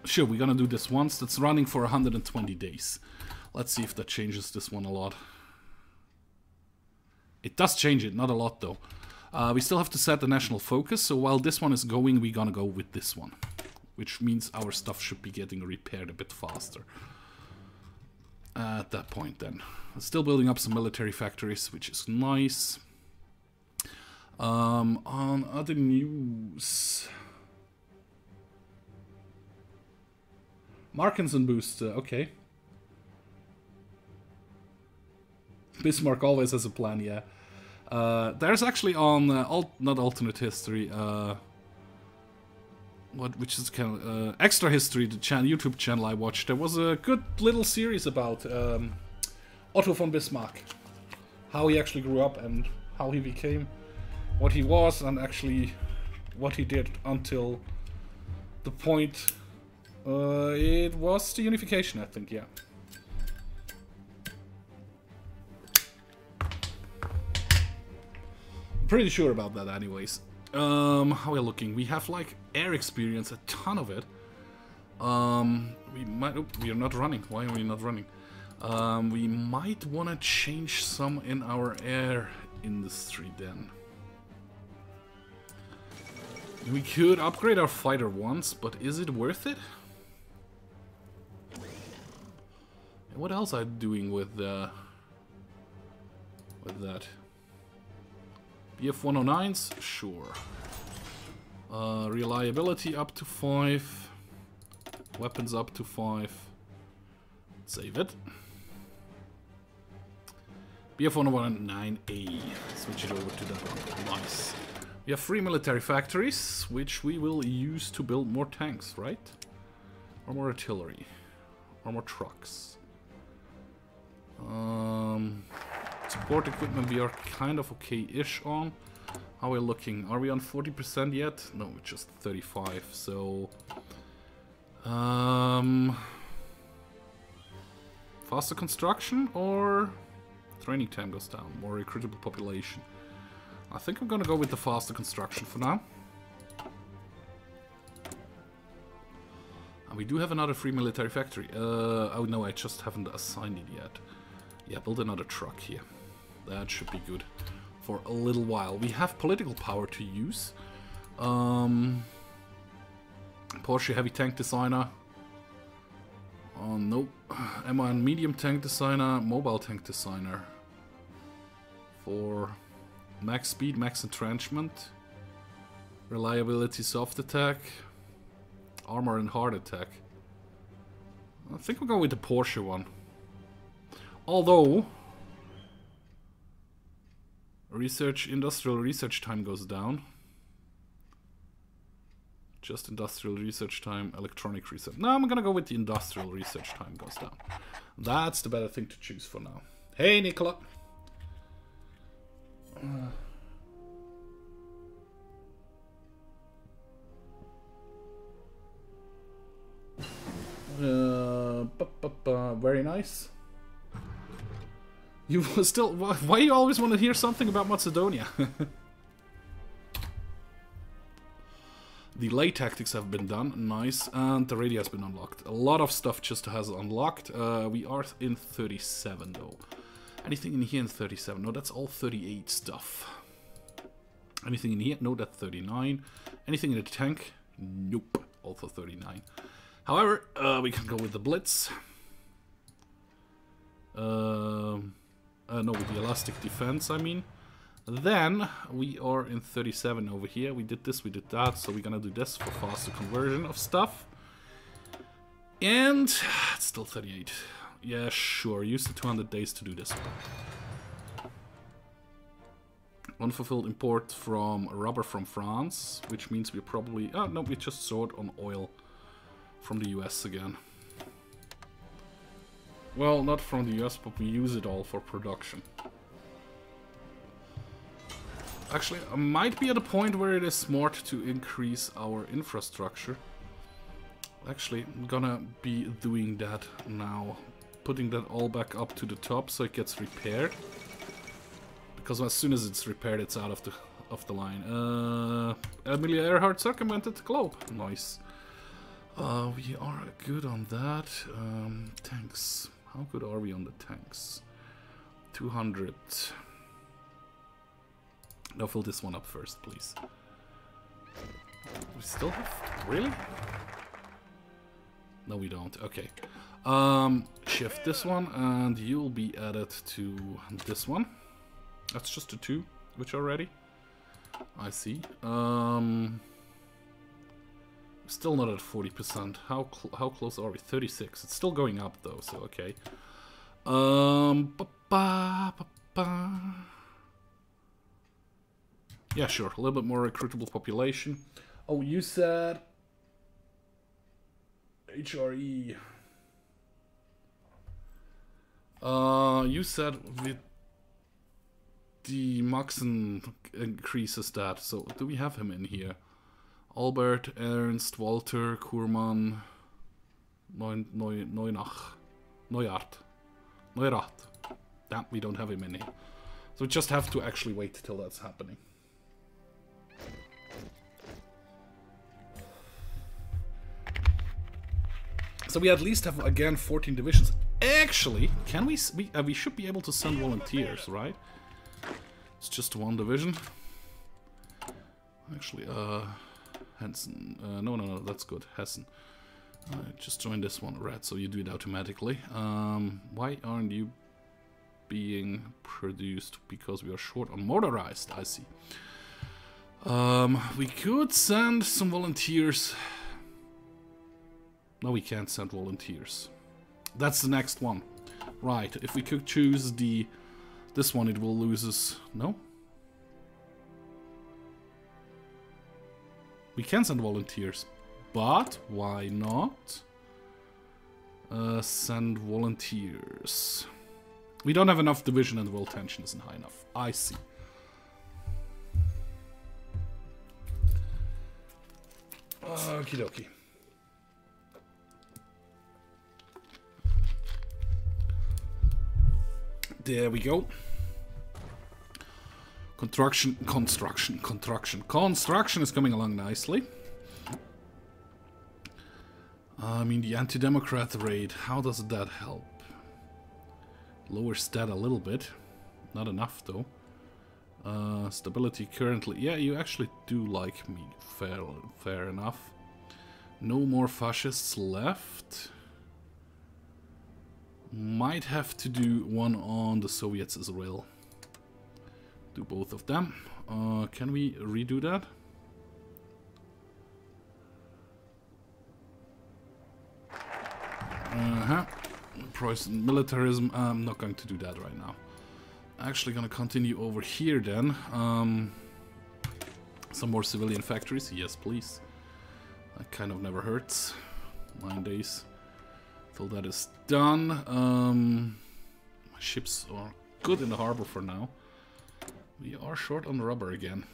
Sure, we're gonna do this once. That's running for 120 days. Let's see if that changes this one a lot. It does change it, not a lot though. We still have to set the national focus, so while this one is going, we're gonna go with this one. Which means our stuff should be getting repaired a bit faster. At that point then. Still building up some military factories, which is nice. On other news... Markinson boost, okay. Bismarck always has a plan, yeah. There's actually on not alternate history, which is kind of extra history, the YouTube channel I watched. There was a good little series about Otto von Bismarck, how he actually grew up and how he became what he was, and actually what he did until the point it was the unification, I think, yeah. Pretty sure about that anyways. How are we looking? We have like air experience, a ton of it. We might... Oh, we are not running. Why are we not running? We might want to change some in our air industry then. We could upgrade our fighter once, but is it worth it? What else are you doing with that? BF-109s? Sure. Reliability up to 5. Weapons up to 5. Save it. BF-109A. Switch it over to that one. Nice. We have 3 military factories, which we will use to build more tanks, right? Or more artillery. Or more trucks. Support equipment we are kind of okay-ish on. How are we looking? Are we on 40% yet? No, just 35, so... faster construction or training time goes down? More recruitable population. I think I'm gonna go with the faster construction for now. And we do have another free military factory. Oh no, I just haven't assigned it yet. Yeah, build another truck here. That should be good for a little while. We have political power to use. Porsche heavy tank designer. Oh nope. M1 medium tank designer, mobile tank designer. For max speed, max entrenchment. Reliability, soft attack. Armor and hard attack. I think we'll go with the Porsche one. Although industrial research time goes down. Just industrial research time, electronic research. No, I'm gonna go with the industrial research time goes down. That's the better thing to choose for now. Hey, Nicola. Very nice. You still... Why you always want to hear something about Macedonia? The lay tactics have been done, nice, and the radio has been unlocked. A lot of stuff just has unlocked. We are in 37 though. Anything in here in 37? No, that's all 38 stuff. Anything in here? No, that's 39. Anything in the tank? Nope, also 39. However, we can go with the Blitz. No, with the elastic defense, I mean. Then we are in 37 over here. We did this, we did that, so we're gonna do this for faster conversion of stuff. And it's still 38. Yeah, sure. Use the 200 days to do this one. Unfulfilled import from rubber from France, which means we probably... Oh, no, we just sold on oil from the US again. Well, not from the US, but we use it all for production. Actually, I might be at a point where it is smart to increase our infrastructure. Actually, I'm gonna be doing that now. Putting that all back up to the top so it gets repaired. Because as soon as it's repaired, it's out of the line. Amelia Earhart circumvented the globe. Nice. We are good on that. Tanks. How good are we on the tanks? 200. Now fill this one up first, please. We still have... Really? No, we don't. Okay. Shift this one, and you'll be added to this one. That's just the two, which are ready. I see. Still not at 40%. How close are we? 36. It's still going up, though, so okay. Yeah, sure. A little bit more recruitable population. Oh, you said... HRE. You said with the Maxen increases that. So, do we have him in here? Albert, Ernst, Walter, Kurman, Neurath. Damn, we don't have him in here. So we just have to actually wait till that's happening. So we at least have, again, 14 divisions. Actually, can we should be able to send volunteers, right? It's just one division. Actually, Hessen. No, that's good. Hessen. Just join this one, red, so you do it automatically. Why aren't you being produced? Because we are short on motorized, I see. We could send some volunteers. No, we can't send volunteers. That's the next one. Right, if we could choose this one, it will lose us. No? We can send volunteers. But why not? Send volunteers. We don't have enough division and the world tension isn't high enough. I see. Okie dokie. There we go. Construction is coming along nicely. I mean, the anti-democrat raid, how does that help? Lower stat a little bit. Not enough, though. Stability currently... Yeah, you actually do like me. Fair enough. No more fascists left. Might have to do one on the Soviets as well. Do both of them. Can we redo that? Preußen militarism. I'm not going to do that right now. Actually gonna continue over here then. Some more civilian factories. Yes, please. That kind of never hurts. 9 days till that is done. My ships are good in the harbor for now. We are short on rubber again.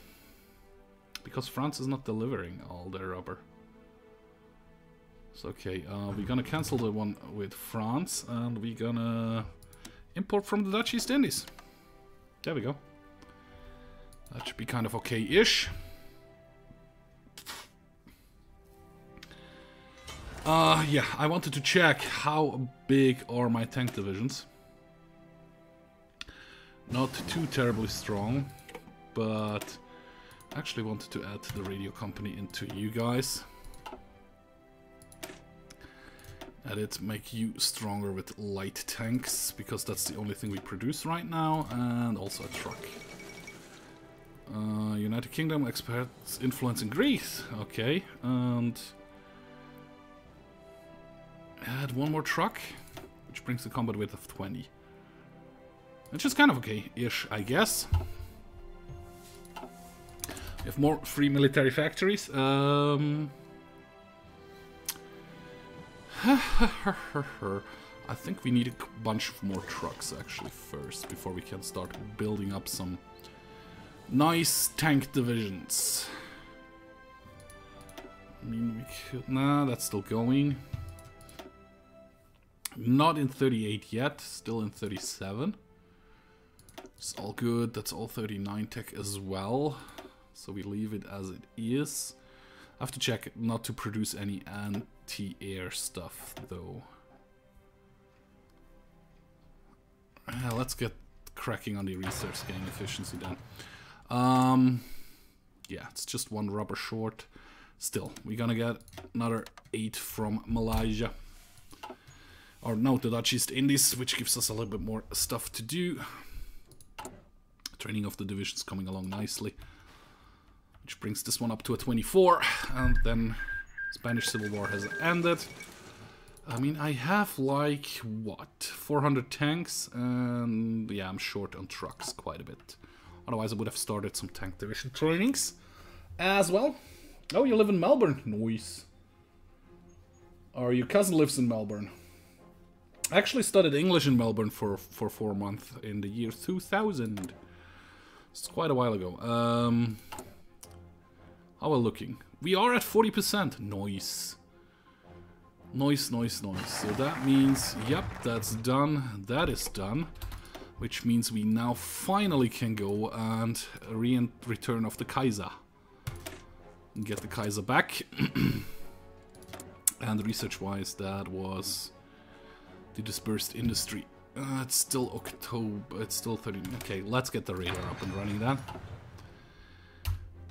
Because France is not delivering all their rubber. So okay, we're gonna cancel the one with France and we're gonna import from the Dutch East Indies. There we go. That should be kind of okay-ish. Yeah, I wanted to check how big are my tank divisions. Not too terribly strong, but I actually wanted to add the radio company into you guys. Add it, make you stronger with light tanks, because that's the only thing we produce right now, and also a truck. United Kingdom experts influence in Greece, okay, and add one more truck, which brings the combat width of 20. Which is kind of okay-ish, I guess. We have more free military factories. I think we need a bunch of more trucks actually first, before we can start building up some nice tank divisions. I mean, we could... Nah, that's still going. Not in 38 yet, still in 37. It's all good, that's all 39 tech as well. So we leave it as it is. I have to check not to produce any anti-air stuff though. Let's get cracking on the research gain efficiency then. Yeah, it's just one rubber short. Still, we're gonna get another 8 from Malaysia. Or no, the Dutch East Indies, which gives us a little bit more stuff to do. Training of the divisions coming along nicely. Which brings this one up to a 24. And then Spanish Civil War has ended. I mean, I have like, what, 400 tanks? And yeah, I'm short on trucks quite a bit. Otherwise, I would have started some tank division trainings as well. Oh, you live in Melbourne. Nice. Or your cousin lives in Melbourne. I actually studied English in Melbourne for 4 months in the year 2000. It's quite a while ago. How are we looking? We are at 40%. Nice. Nice, nice, nice. So that means, yep, that's done. That is done. Which means we now finally can go and return of the Kaiser. And get the Kaiser back. And research-wise, that was the dispersed industry. It's still October. It's still 30. Okay, let's get the radar up and running then.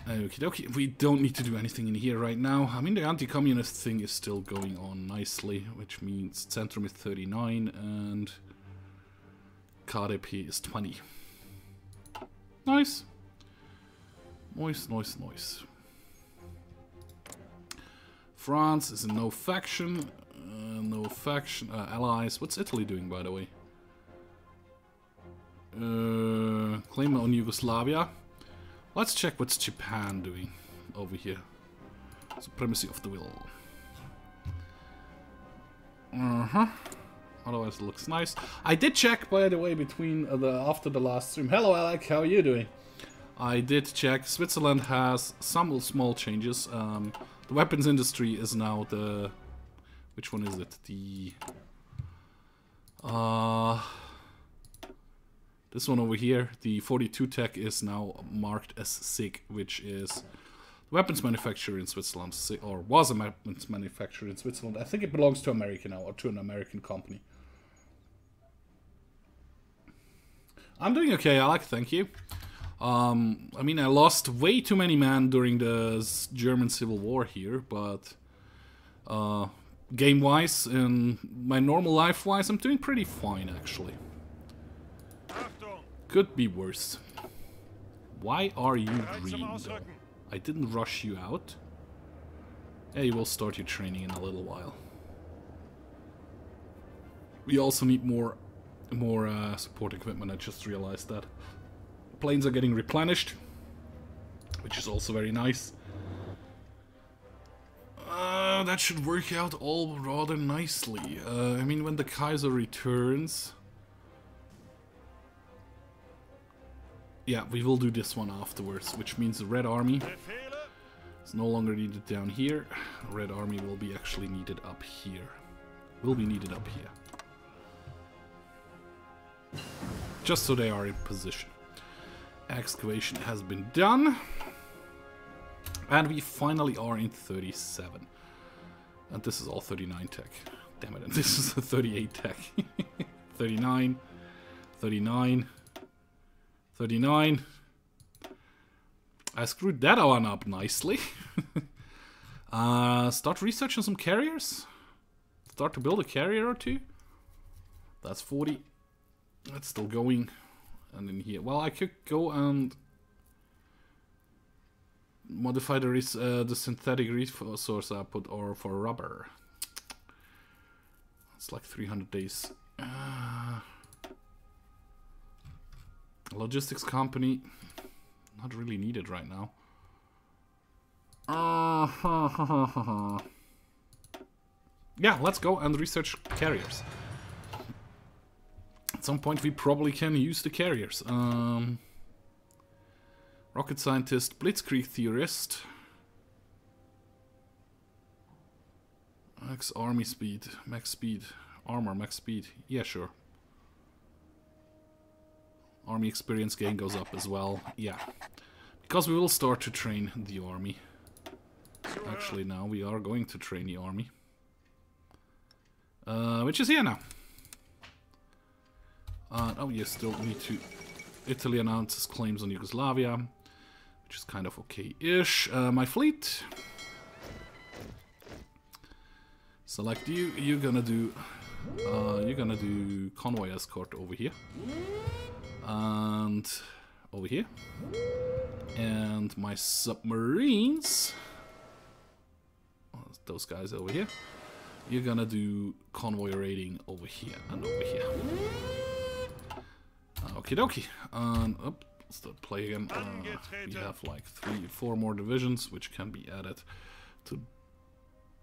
Okie dokie. We don't need to do anything in here right now. I mean, the anti-communist thing is still going on nicely, which means Centrum is 39 and KDP is 20. Nice. Nice, nice, nice. France is in no faction. No faction. Allies. What's Italy doing, by the way? Claim on Yugoslavia. Let's check what's Japan doing over here. Supremacy of the will. Otherwise it looks nice. I did check, by the way, between after the last stream. Hello Alec, how are you doing? I did check. Switzerland has some small changes. The weapons industry is now the... Which one is it? The... This one over here, the 42 tech, is now marked as SIG, which is the weapons manufacturer in Switzerland, or was a weapons manufacturer in Switzerland. I think it belongs to America now, or to an American company. I'm doing okay, Alec, thank you. I mean, I lost way too many men during the German Civil War here, but game-wise and my normal life-wise, I'm doing pretty fine, actually. Could be worse. Why are you green, though? I didn't rush you out. Hey, we'll start your training in a little while. We also need more support equipment, I just realized that. Planes are getting replenished, which is also very nice. that should work out all rather nicely. I mean, when the Kaiser returns... Yeah, we will do this one afterwards, which means the Red Army is no longer needed down here. Red Army will be actually needed up here. Will be needed up here. Just so they are in position. Excavation has been done. And we finally are in 37. And this is all 39 tech. Damn it, and this is a 38 tech. 39. 39. 39. I screwed that one up nicely. Start researching some carriers. Start to build a carrier or two. That's 40. That's still going. And in here, well, I could go and modify the synthetic resource output or for rubber. It's like 300 days. Logistics company, not really needed right now. Yeah, let's go and research carriers. At some point we probably can use the carriers. Rocket scientist, blitzkrieg theorist. Max army speed, max speed, armor, max speed. Yeah, sure. Army experience gain goes up as well. Yeah. Because we will start to train the army. Actually, now we are going to train the army. Which is here now. Oh, you still need to... Italy announces claims on Yugoslavia. Which is kind of okay-ish. My fleet. Select you. You're gonna do convoy escort over here. And over here. And my submarines, those guys over here, you're gonna do convoy raiding over here and over here. Okie dokie. And let's start play again. We have like 3-4 more divisions which can be added to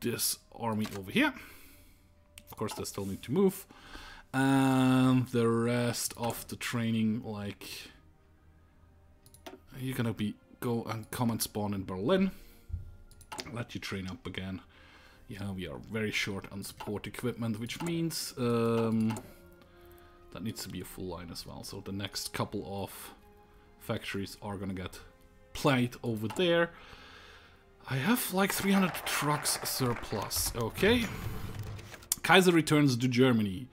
this army over here. Of course, they still need to move. And the rest of the training, like, you're gonna go and come and spawn in Berlin. Let you train up again. Yeah, we are very short on support equipment, which means that needs to be a full line as well. So the next couple of factories are gonna get played over there. I have like 300 trucks surplus. Okay. Kaiser returns to Germany.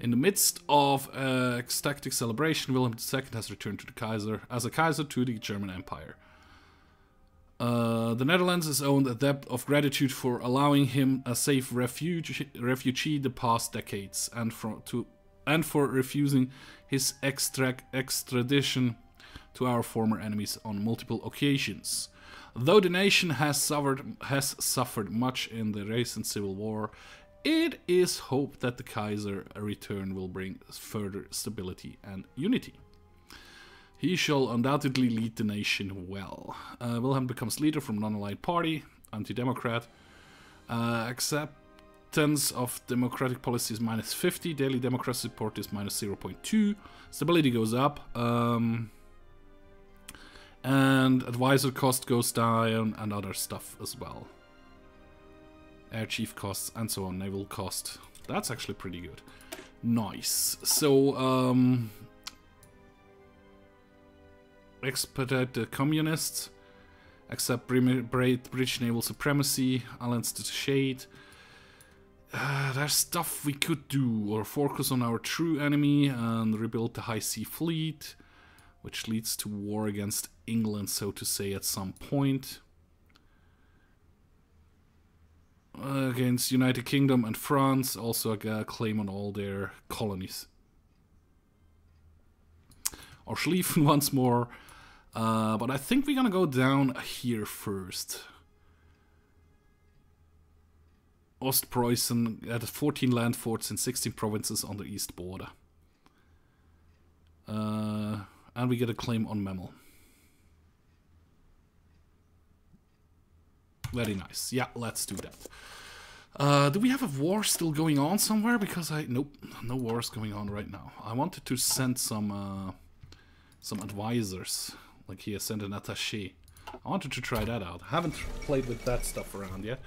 In the midst of ecstatic celebration, Wilhelm II has returned to the Kaiser as a Kaiser to the German Empire. The Netherlands is owed a debt of gratitude for allowing him a safe refugee the past decades, and for refusing his extradition to our former enemies on multiple occasions. Though the nation has suffered much in the recent civil war, it is hoped that the Kaiser return will bring further stability and unity. He shall undoubtedly lead the nation well. Wilhelm becomes leader from non-aligned party, anti-democrat. Acceptance of democratic policy is -50, daily democracy support is -0.2, stability goes up, and advisor cost goes down, and other stuff as well. Air chief costs, and so on, naval cost. That's actually pretty good. Nice. So, expedite the communists, accept British naval supremacy, alliance to the shade. There's stuff we could do, or focus on our true enemy and rebuild the high sea fleet, which leads to war against England, so to say, at some point. Against United Kingdom and France, also a claim on all their colonies. Or Schlieffen once more, but I think we're gonna go down here first. Ostpreußen had 14 land forts in 16 provinces on the east border. And we get a claim on Memel. Very nice. Yeah, let's do that. Do we have a war still going on somewhere? Because nope, no war is going on right now. I wanted to send some advisors, like here, send an attaché. I wanted to try that out. I haven't played with that stuff around yet.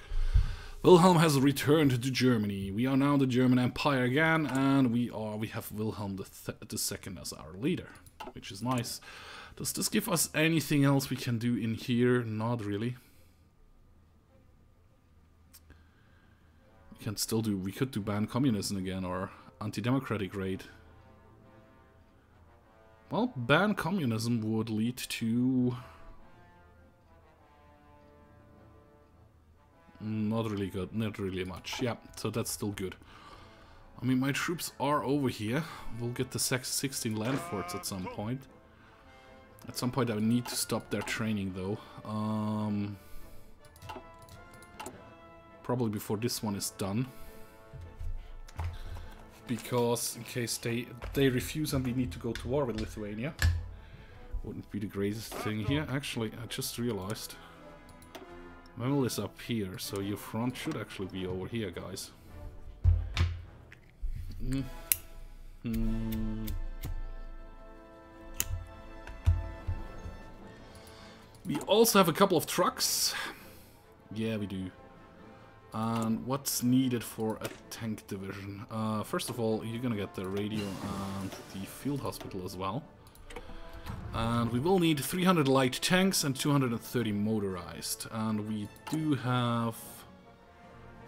Wilhelm has returned to Germany. We are now the German Empire again, and we have Wilhelm the Second as our leader, which is nice. Does this give us anything else we can do in here? Not really. We could do ban communism again, or anti-democratic raid. Well, ban communism would lead to... not really good, not really much. Yeah, so that's still good. I mean, my troops are over here. We'll get the 16 land forts at some point. At some point I need to stop their training though. Probably before this one is done. Because in case they refuse and we need to go to war with Lithuania. Wouldn't be the greatest thing here. Actually, I just realized. Memel is up here, so your front should actually be over here, guys. We also have a couple of trucks. Yeah, we do. And what's needed for a tank division? First of all, you're gonna get the radio and the field hospital as well. And we will need 300 light tanks and 230 motorized. And we do have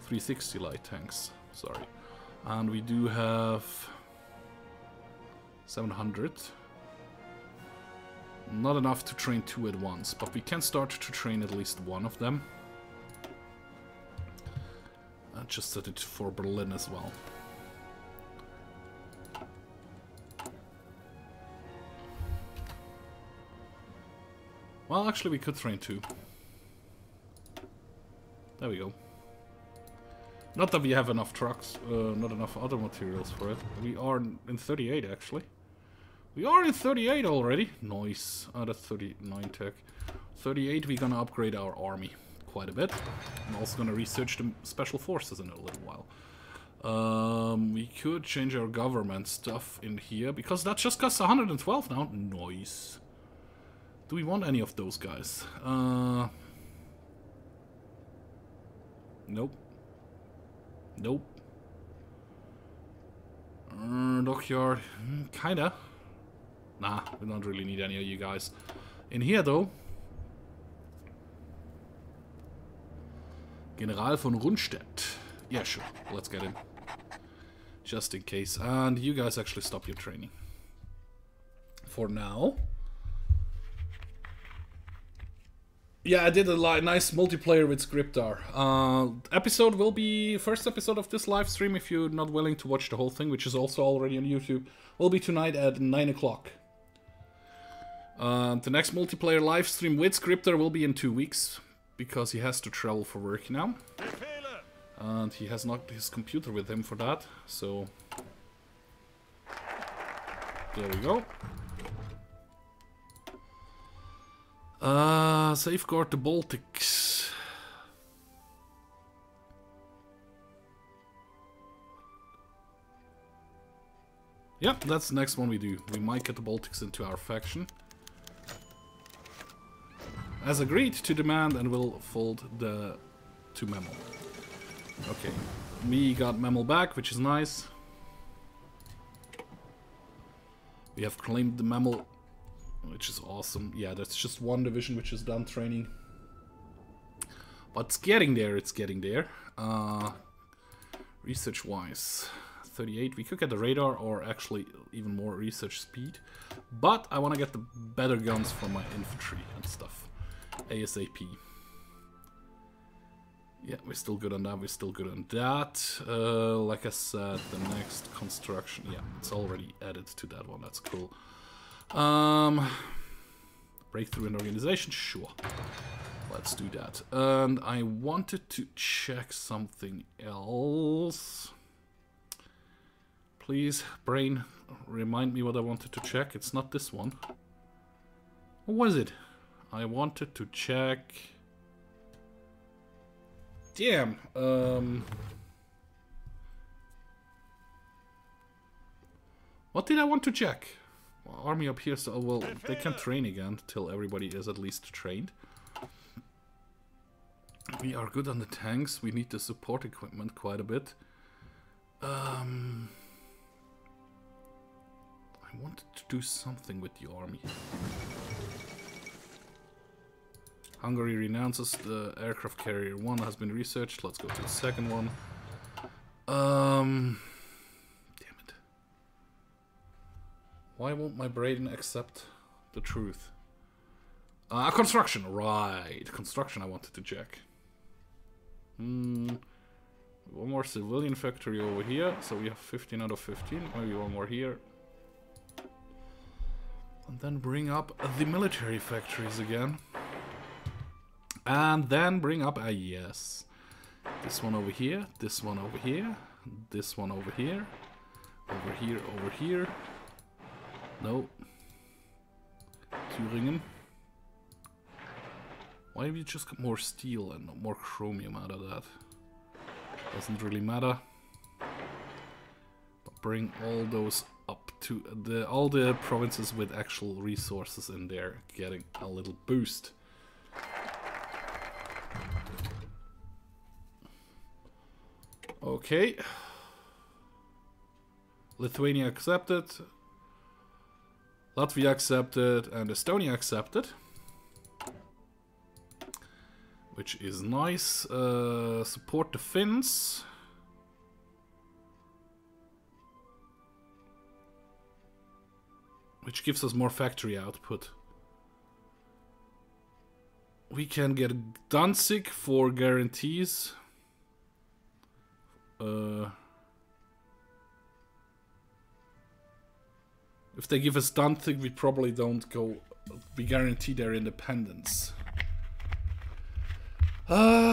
360 light tanks, sorry. And we do have 700. Not enough to train 2 at once, but we can start to train at least one of them. I just set it for Berlin as well. Well, actually we could train 2. There we go. Not that we have enough trucks, not enough other materials for it. We are in 38 actually. We are in 38 already. Nice. That's 39 tech. 38 we're gonna upgrade our army quite a bit. I'm also gonna research the special forces in a little while. We could change our government stuff in here because that just costs 112 now. Nice. Do we want any of those guys? Nope. Nope. Dockyard. Kinda. Nah, we don't really need any of you guys. In here though. General von Rundstedt. Yeah, sure. Let's get him. Just in case. And you guys actually stop your training. For now. Yeah, I did a nice multiplayer with Scriptar. Episode will be first episode of this live stream if you're not willing to watch the whole thing, which is also already on YouTube. Will be tonight at 9 o'clock. The next multiplayer live stream with Scriptar will be in 2 weeks because he has to travel for work now, and he has not his computer with him for that. So there we go. Safeguard the Baltics. Yep, that's the next one we do. We might get the Baltics into our faction. As agreed to demand, and we'll fold to Memel. Okay, we got Memel back, which is nice. We have claimed the Memel, which is awesome. Yeah, that's just one division which is done training. But it's getting there, it's getting there. Research-wise, 38. We could get the radar or actually even more research speed. But I want to get the better guns for my infantry and stuff. ASAP. Yeah, we're still good on that, we're still good on that. Like I said, the next construction, yeah, it's already added to that one, that's cool. Breakthrough in organization, sure. Let's do that. And I wanted to check something else. Please, brain, remind me what I wanted to check. It's not this one. What was it? I wanted to check... Damn. What did I want to check? Army up here, so well, they can train again till everybody is at least trained. We are good on the tanks. We need the support equipment quite a bit. I wanted to do something with the army. Hungary renounces the aircraft carrier 1 has been researched. Let's go to the second one. Damn it. Why won't my brain accept the truth? Construction, right. Construction I wanted to check. One more civilian factory over here. So we have 15 out of 15. Maybe one more here. And then bring up the military factories again. And then bring up, yes. This one over here, this one over here, this one over here, over here, over here. No. Thüringen. Why have you just got more steel and more chromium out of that? Doesn't really matter. But bring all those up to all the provinces with actual resources in there, getting a little boost. Okay. Lithuania accepted. Latvia accepted. And Estonia accepted. Which is nice. Support the Finns. Which gives us more factory output. We can get Danzig for guarantees. If they give us Danzig, we probably don't go. We guarantee their independence.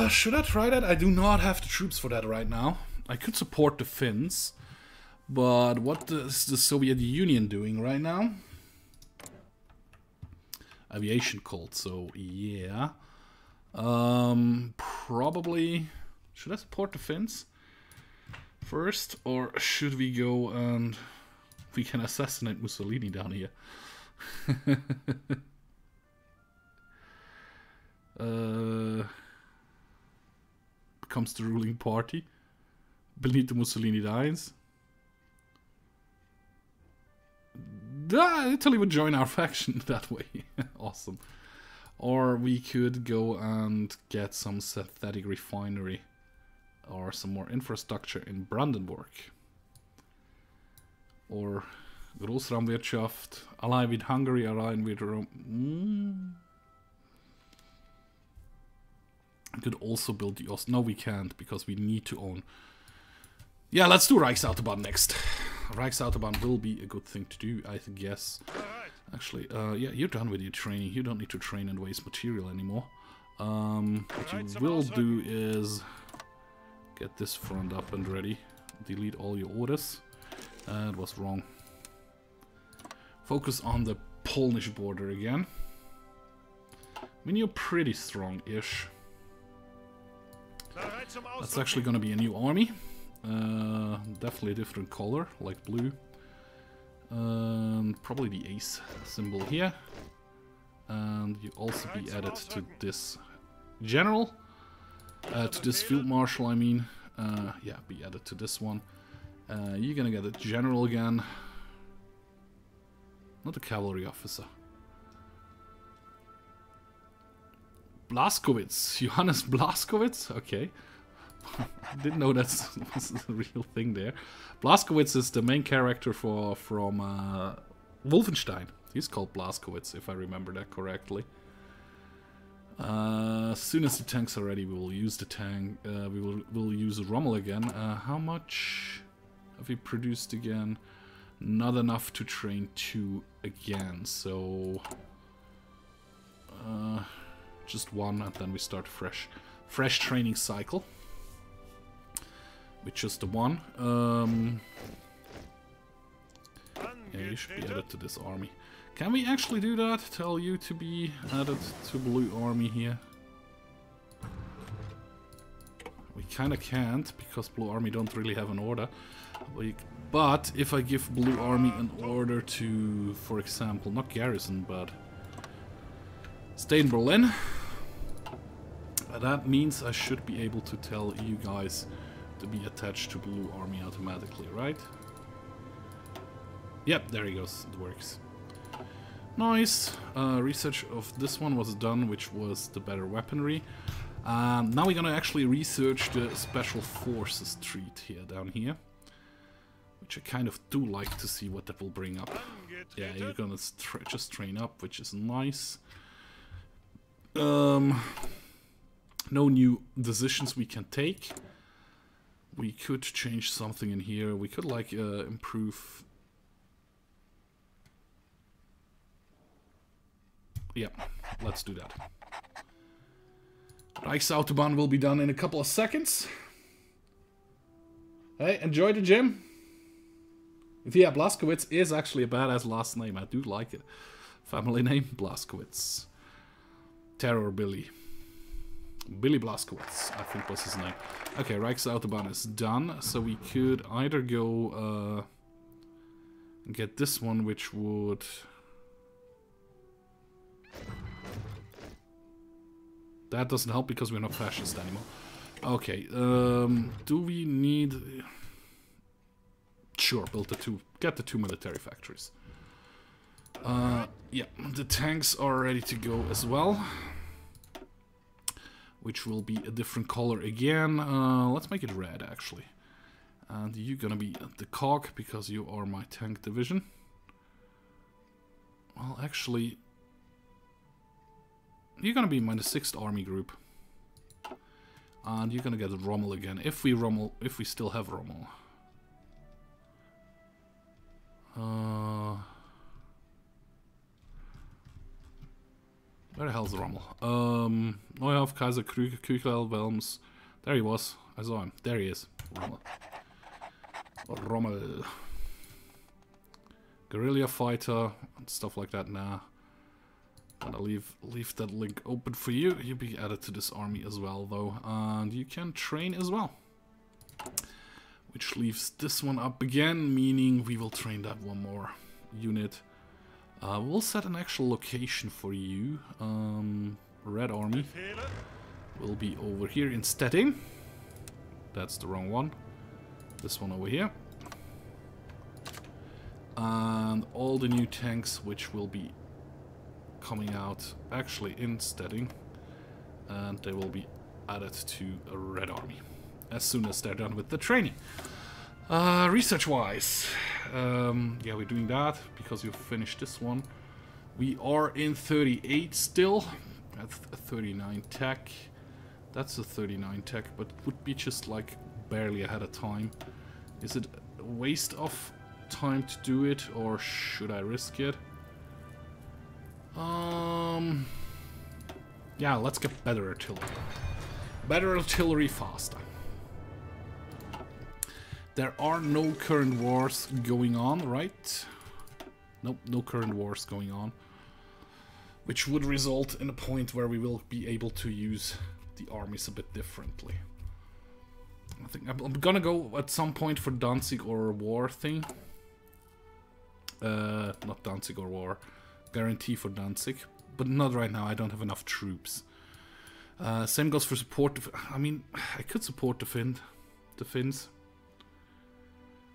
Should I try that? I do not have the troops for that right now. I could support the Finns, but what is the Soviet Union doing right now? Aviation cult, so yeah. Probably. Should I support the Finns first, or should we go and we can assassinate Mussolini down here? Becomes the ruling party. Benito Mussolini dies. Italy would join our faction that way. Awesome. Or we could go and get some synthetic refinery. Or some more infrastructure in Brandenburg. Or Großraumwirtschaft. Ally with Hungary, ally with Rome. We could also build the Ost. No, we can't, because we need to own. Yeah, let's do Reichsautobahn next. Reichsautobahn will be a good thing to do, I guess. Actually, yeah, you're done with your training. You don't need to train and waste material anymore. What you will do is get this front up and ready. Delete all your orders. That was wrong. Focus on the Polish border again. I mean, you're pretty strong-ish. That's actually going to be a new army. Definitely a different color, like blue. Probably the ace symbol here. And you also be added to this general. To this field marshal, I mean. Yeah, be added to this one. You're gonna get a general again. Not a cavalry officer. Blaskowitz. Johannes Blaskowitz? Okay. I didn't know that was a real thing there. Blaskowitz is the main character from Wolfenstein. He's called Blaskowitz, if I remember that correctly. As soon as the tanks are ready, we will use the tank. We'll use Rommel again. How much have we produced again? Not enough to train 2 again, so just 1, and then we start a fresh training cycle with just the 1. Yeah, you should be added to this army. Can we actually do that? Tell you to be added to Blue Army here. kind of can't, because Blue Army don't really have an order. But if I give Blue Army an order to, for example, not garrison, but stay in Berlin, that means I should be able to tell you guys to be attached to Blue Army automatically, right? Yep, there he goes, it works. Nice. Research of this one was done, which was the better weaponry. Now we're gonna actually research the Special Forces treat here, down here. Which I kind of do like to see what that will bring up. Yeah, you're gonna just train up, which is nice. No new decisions we can take. We could change something in here. We could like improve. Yeah, let's do that. Reichsautobahn will be done in a couple of seconds. Hey, enjoy the gym. Yeah, Blaskowitz is actually a badass last name. I do like it. Family name, Blaskowitz. Terror Billy. Billy Blaskowitz, I think was his name. Okay, Reichsautobahn is done. So we could either go get this one, which would... That doesn't help because we're not fascist anymore. Okay, do we need... Sure, build the two, get the 2 military factories. Yeah, the tanks are ready to go as well. Which will be a different color again. Let's make it red, actually. And you're gonna be the cog, because you are my tank division. Well, actually... You're gonna be my 6th army group. And you're gonna get Rommel again, if we still have Rommel. Where the hell's Rommel? Neuhoff, Kaiser, Küchel, Welms. There he was. I saw him. There he is. Rommel. Rommel. Guerrilla fighter and stuff like that. Nah. Gonna leave that link open for you. You'll be added to this army as well, though, and you can train as well. Which leaves this one up again, meaning we will train that one more unit. We'll set an actual location for you. Red Army will be over here in Stettin. That's the wrong one. This one over here. And all the new tanks which will be coming out actually in Stettin. And they will be added to a Red Army as soon as they're done with the training. Research-wise, yeah, we're doing that because you finished this one. We are in 38 still. That's a 39 tech. That's a 39 tech, but would be just like barely ahead of time. Is it a waste of time to do it, or should I risk it? Yeah, let's get better artillery. Better artillery faster. There are no current wars going on, right? Nope, no current wars going on. Which would result in a point where we will be able to use the armies a bit differently. I think I'm gonna go at some point for Danzig or war thing. Not Danzig or war. Guarantee for Danzig. But not right now, I don't have enough troops. Same goes for support. I mean, I could support the Finns.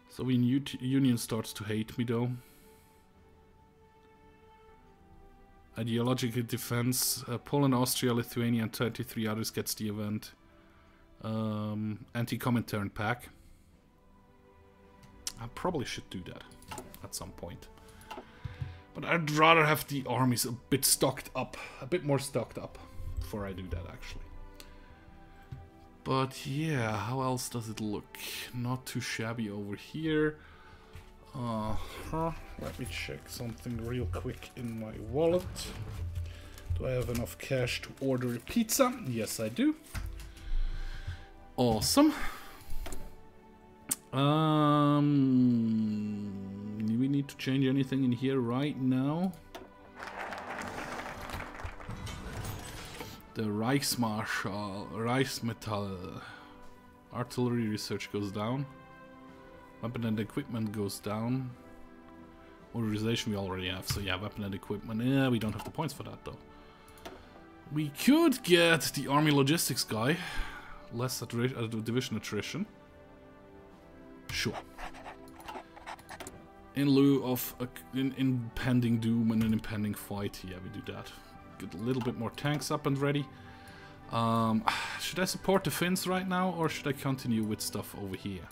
So when Union starts to hate me, though. Ideological defense. Poland, Austria, Lithuania, and 33 others gets the event. Anti-Comintern pack. I probably should do that at some point. But I'd rather have the armies a bit stocked up. A bit more stocked up before I do that, actually. But yeah, how else does it look? Not too shabby over here. Let me check something real quick in my wallet. Do I have enough cash to order a pizza? Yes, I do. Awesome. Do we need to change anything in here right now? The Reichsmarschall, Reichsmetall. Artillery research goes down. Weapon and equipment goes down. Motorization we already have, so yeah, weapon and equipment. Yeah, we don't have the points for that though. We could get the army logistics guy. Less division attrition. Sure. In lieu of an impending doom and an impending fight, yeah, we do that. Get a little bit more tanks up and ready. Should I support the Finns right now, or should I continue with stuff over here?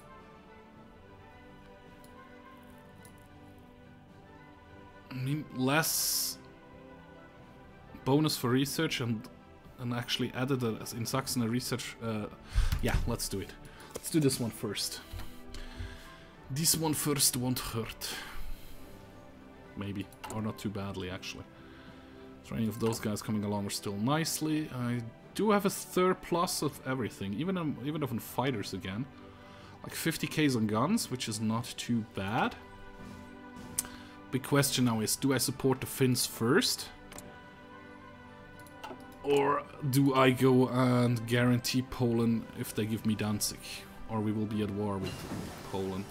I mean, less bonus for research and actually added in Saxon a research. Yeah, let's do it. Let's do this one first. This one first won't hurt. Maybe, or not too badly actually. Training of those guys coming along are still nicely. I do have a surplus of everything, even of on fighters again. Like 50Ks on guns, which is not too bad. Big question now is, do I support the Finns first? Or do I go and guarantee Poland if they give me Danzig? Or we will be at war with Poland.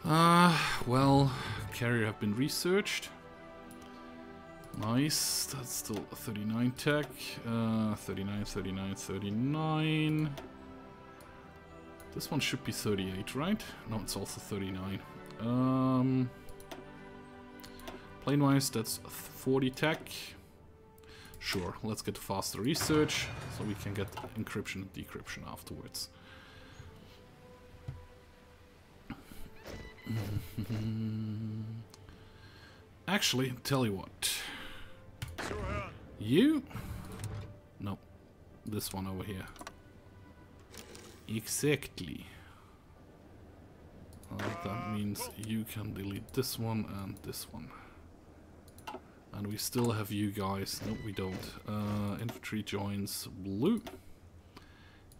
Well, carrier have been researched. Nice, that's still 39 tech. 39, 39, 39. This one should be 38, right? No, it's also 39. Plane-wise, that's 40 tech. Sure, let's get faster research, so we can get encryption and decryption afterwards. Actually, tell you what. You? No, this one over here. Exactly. That means you can delete this one and this one. And we still have you guys. No, we don't. Infantry joins blue.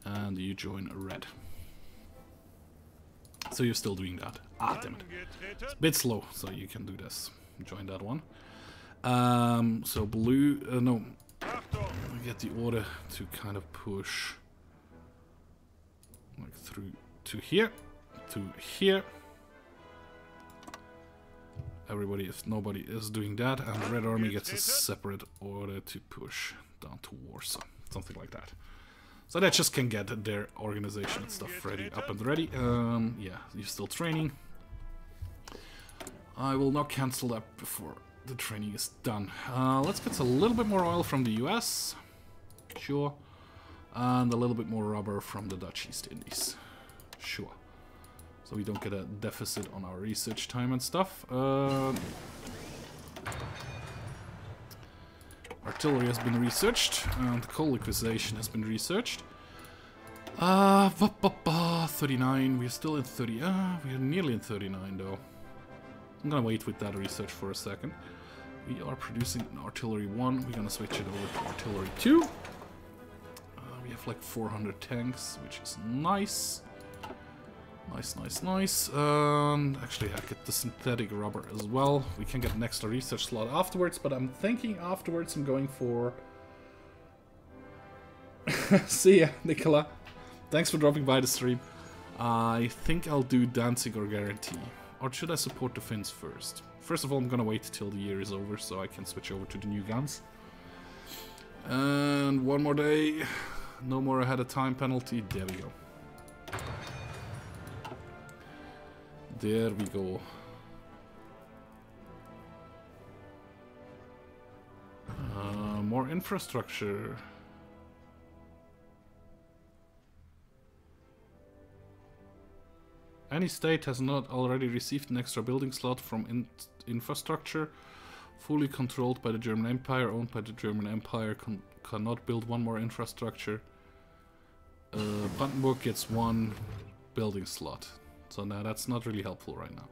And you join red. So you're still doing that. Ah, damn it. It's a bit slow, so you can do this. Join that one. So blue... no. We get the order to kind of push... like through to here. To here. Everybody, if nobody is doing that, and the Red Army gets a separate order to push down to Warsaw, something like that. So that just can get their organization and stuff ready, up and ready. Yeah, you're still training. I will not cancel that before the training is done. Let's get a little bit more oil from the US, sure, and a little bit more rubber from the Dutch East Indies, sure. So we don't get a deficit on our research time and stuff. Artillery has been researched, and coal acquisition has been researched. 39, we're still in 30, we are nearly in 39 though. I'm gonna wait with that research for a second. We are producing an artillery 1, we're gonna switch it over to artillery 2. We have like 400 tanks, which is nice. Nice, nice, nice. Actually, I get the synthetic rubber as well. We can get an extra research slot afterwards, but I'm thinking afterwards I'm going for... See ya, Nicola. Thanks for dropping by the stream. I think I'll do Danzig or Guarantee. Or should I support the Finns first? First of all, I'm gonna wait till the year is over so I can switch over to the new guns. And one more day. No more ahead of time penalty. There we go. There we go. More infrastructure. Any state has not already received an extra building slot from infrastructure. Fully controlled by the German Empire, owned by the German Empire, cannot build one more infrastructure. Brandenburg gets one building slot. So now that's not really helpful right now.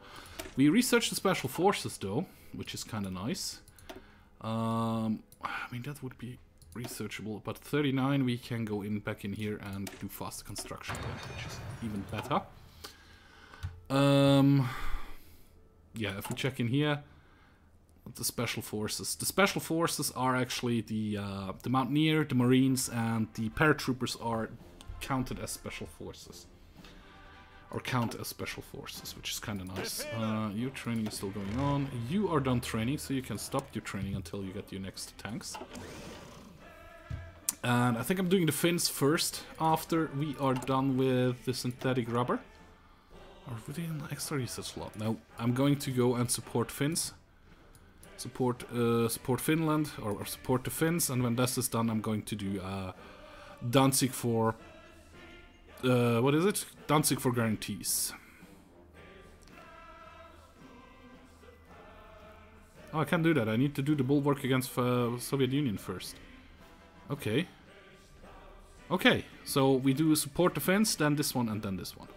We researched the special forces though, which is kind of nice. I mean, that would be researchable, but 39 we can go back in here and do faster construction, which is even better. Yeah, if we check in here, the special forces. The special forces are actually the Mountaineer, the Marines, and the paratroopers are counted as special forces. Or count as special forces, which is kind of nice. Your training is still going on. You are done training, so you can stop your training until you get your next tanks. And I think I'm doing the Finns first, after we are done with the synthetic rubber. Or would an extra research slot? No, I'm going to go and support Finns. Support Finland, or support the Finns, and when this is done, I'm going to do Danzig for... what is it? Danzig for guarantees. Oh, I can't do that. I need to do the bulwark against Soviet Union first. Okay. Okay, so we do support defense, then this one, and then this one.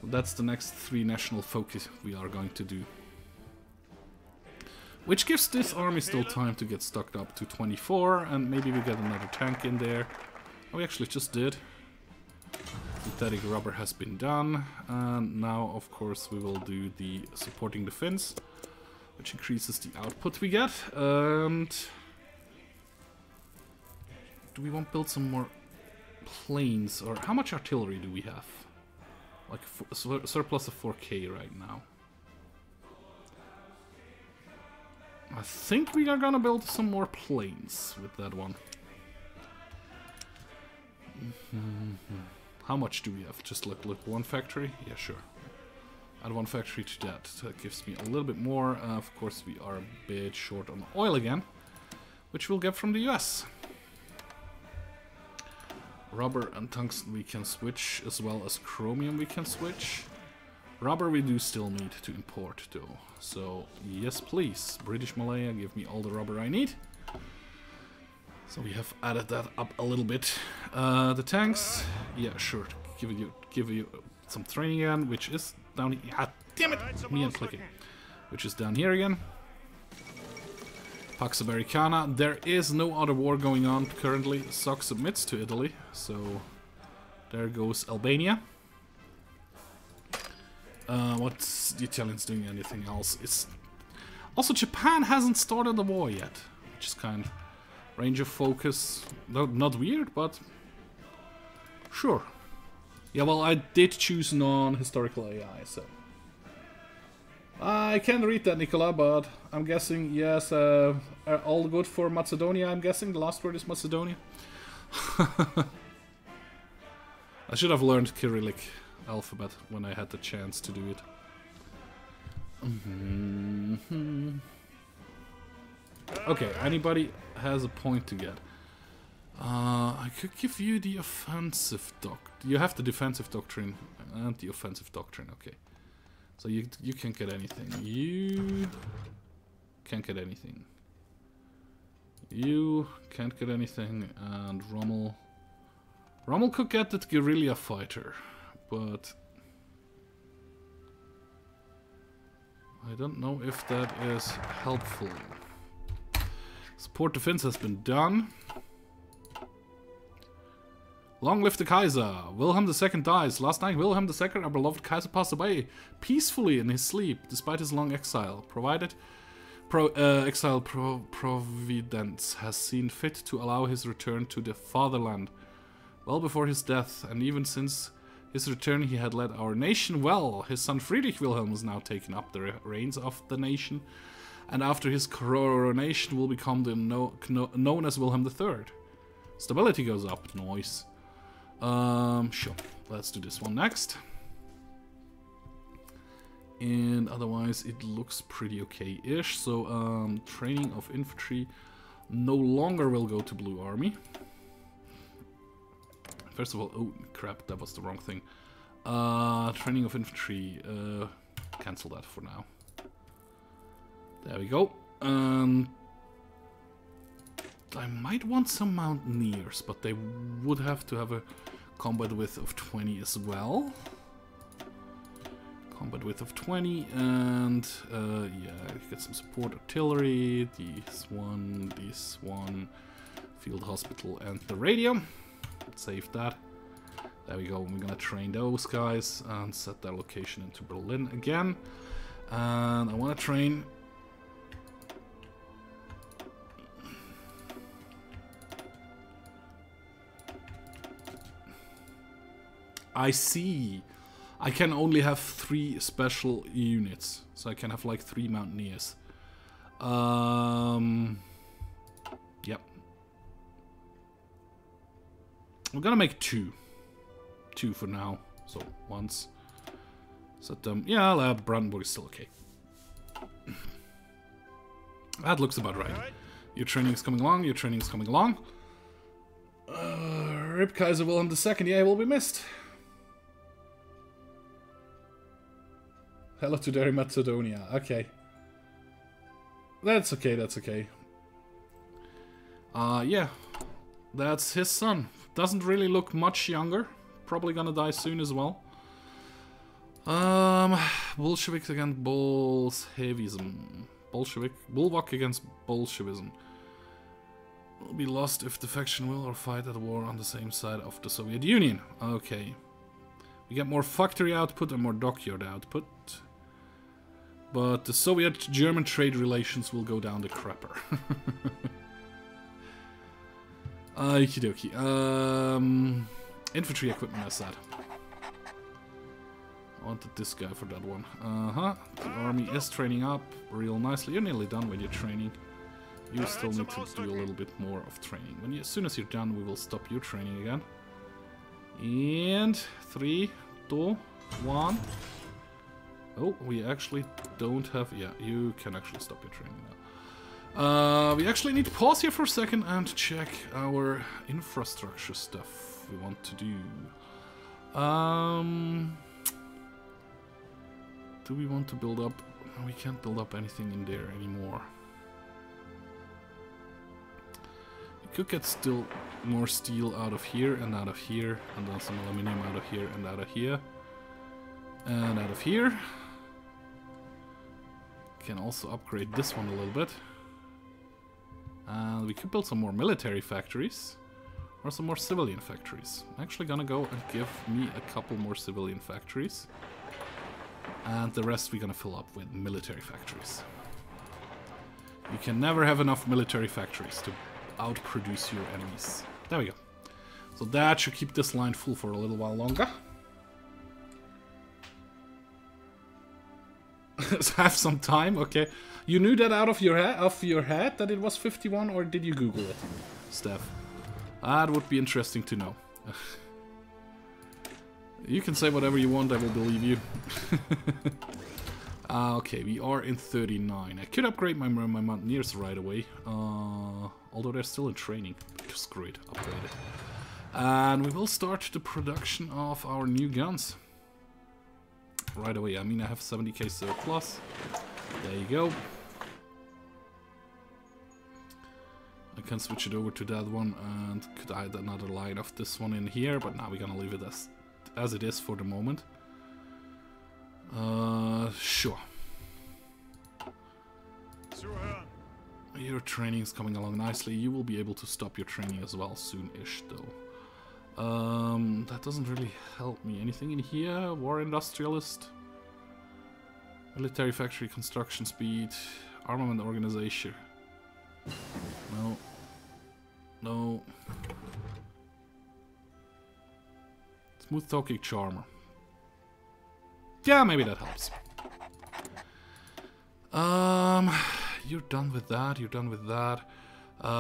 That's the next 3 national focus we are going to do. Which gives this army still time to get stocked up to 24, and maybe we get another tank in there. Oh, we actually just did. Synthetic rubber has been done, and now, of course, we will do the supporting the Finns, which increases the output we get. And do we want to build some more planes, or how much artillery do we have? Like a surplus of 4k right now. I think we are gonna build some more planes with that one. How much do we have? Just look, one factory? Yeah, sure. Add 1 factory to that. So that gives me a little bit more. Of course, we are a bit short on oil again, which we'll get from the US. Rubber and tungsten we can switch, as well as chromium we can switch. Rubber we do still need to import though. So, yes please, British Malaya, give me all the rubber I need. So we have added that up a little bit. The tanks, yeah sure, give you some training again, which is down here. Ah, damn it! Me and clicking. Which is down here again. Pax Americana. There is no other war going on currently. SOC submits to Italy, so there goes Albania. What's the Italians doing? Anything else? It's also Japan hasn't started the war yet, which is kind of range of focus. Not weird, but sure. Yeah, well, I did choose non-historical AI, so I can't read that, Nicola, but I'm guessing, yes, all good for Macedonia, I'm guessing. The last word is Macedonia. I should have learned Cyrillic alphabet when I had the chance to do it. Okay, anybody has a point to get. I could give you the offensive you have the defensive doctrine and the offensive doctrine, okay. So you can't get anything. You can't get anything. You can't get anything, and Rommel could get the guerrilla fighter, but I don't know if that is helpful. Support defense has been done. Long live the Kaiser! Wilhelm II dies. Last night, Wilhelm II, our beloved Kaiser, passed away peacefully in his sleep, despite his long exile. Providence has seen fit to allow his return to the fatherland. Well before his death, and even since his return, he had led our nation well. His son Friedrich Wilhelm has now taken up the reins of the nation, and after his coronation will become known as Wilhelm III. Stability goes up. Nice. Sure. Let's do this one next. And otherwise, it looks pretty okay-ish. So, training of infantry no longer will go to Blue Army. First of all, oh crap, that was the wrong thing. Training of infantry, cancel that for now. There we go. I might want some mountaineers, but they would have to have a combat width of 20 as well. Combat width of 20, and yeah, get some support artillery, this one, field hospital, and the radio. Save that. There we go. We're gonna train those guys and set their location into Berlin again. And I want to train. I see. I can only have 3 special units. So I can have like 3 mountaineers. Yep. I'm gonna make 2. 2 for now. So once. Set them. Yeah, Brandenburg is still okay. That looks about right. Your training is coming along. Your training is coming along. Rip Kaiser Wilhelm II. Yeah, he will be missed. Hello to Derry Macedonia. Okay. That's okay, that's okay. Yeah. That's his son. Doesn't really look much younger. Probably gonna die soon as well. Bolsheviks against Bolshevism. Bulwark against Bolshevism. Will be lost if the faction will or fight at war on the same side of the Soviet Union. Okay. We get more factory output and more dockyard output. But the Soviet-German trade relations will go down the crapper. Okie dokie. Infantry equipment aside. I wanted this guy for that one. The army is training up real nicely. You're nearly done with your training. You still need to do a little bit more of training. As soon as you're done, we will stop your training again. And 3, 2, 1. Oh, we actually don't have... Yeah, you can actually stop your training now. We actually need to pause here for a second and check our infrastructure stuff we want to do. Do we want to build up... We can't build up anything in there anymore. We could get still more steel out of here, and then some aluminium out of here, and out of here. And out of here. Can also upgrade this one a little bit. And we could build some more military factories. Or some more civilian factories. I'm actually gonna go and give me a couple more civilian factories. And the rest we're gonna fill up with military factories. You can never have enough military factories to outproduce your enemies. There we go. So that should keep this line full for a little while longer. Have some time, okay. You knew that out of your head that it was 51, or did you Google it, Steph? That would be interesting to know. You can say whatever you want, I will believe you. Okay, we are in 39. I could upgrade my mountaineers right away, although they're still in training. Screw it, upgrade it. And we will start the production of our new guns. Right away. I mean, I have 70k surplus. There you go. I can switch it over to that one and could add another line of this one in here, but now we're gonna leave it as it is for the moment. Sure. Your training is coming along nicely. You will be able to stop your training as well soon-ish, though. That doesn't really help me. Anything in here? War industrialist? Military factory construction speed? Armament organization? No. No. Smooth talking charmer. Yeah, maybe that helps. You're done with that, you're done with that.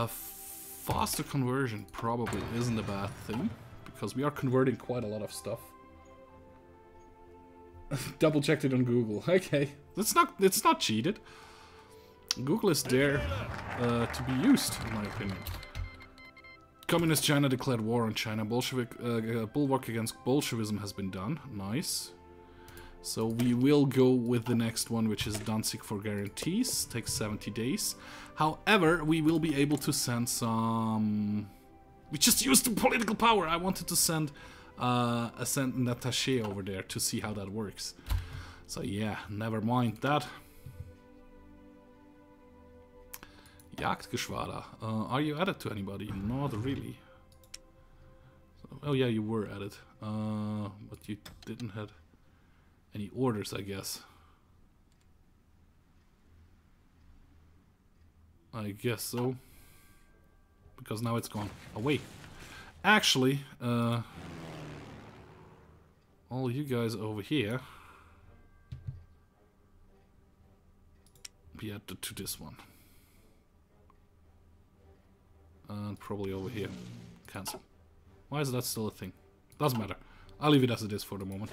Faster conversion probably isn't a bad thing, because we are converting quite a lot of stuff. Double checked it on Google. Okay, it's not cheated. Google is there to be used, in my opinion. Communist China declared war on China. Bulwark against Bolshevism has been done. Nice. So we will go with the next one, which is Danzig for guarantees. Takes 70 days. However, we will be able to send some... We just used the political power. I wanted to send an attaché over there to see how that works. So yeah, never mind that. Jagdgeschwader. Are you added to anybody? Not really. So, oh yeah, you were added. But you didn't have any orders, I guess. I guess so. Because now it's gone away. Actually, all you guys over here be added to this one. And probably over here. Cancel. Why is that still a thing? Doesn't matter. I'll leave it as it is for the moment.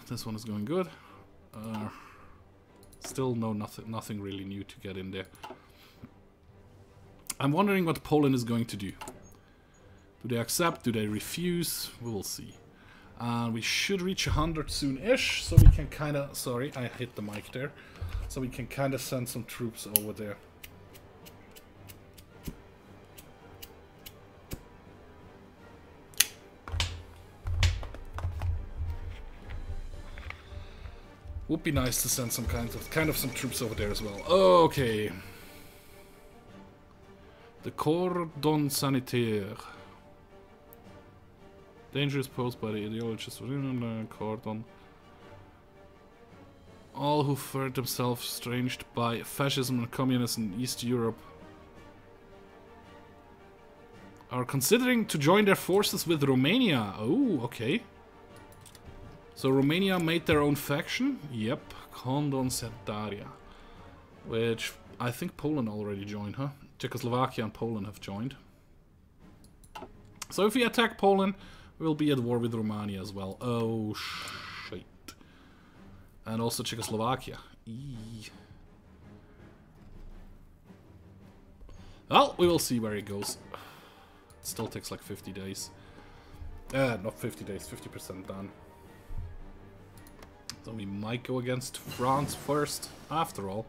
This one is going good. Still nothing really new to get in there. I'm wondering what Poland is going to do. Do they accept? Do they refuse? We will see. And we should reach 100 soon-ish, so we can kind of... Sorry, I hit the mic there. So we can kind of send some troops over there. Would be nice to send some kind of some troops over there as well. Okay. The cordon sanitaire. Dangers posed by the ideologists within the cordon. All who felt themselves estranged by fascism and communism in East Europe are considering to join their forces with Romania. Oh, okay. So Romania made their own faction? Yep, Condon Sanitaria. Which I think Poland already joined, huh? Czechoslovakia and Poland have joined. So if we attack Poland, we'll be at war with Romania as well. Oh, shit. And also Czechoslovakia. Eee. Well, we will see where it goes. It still takes like 50 days. Not 50 days, 50% done. So we might go against France first, after all.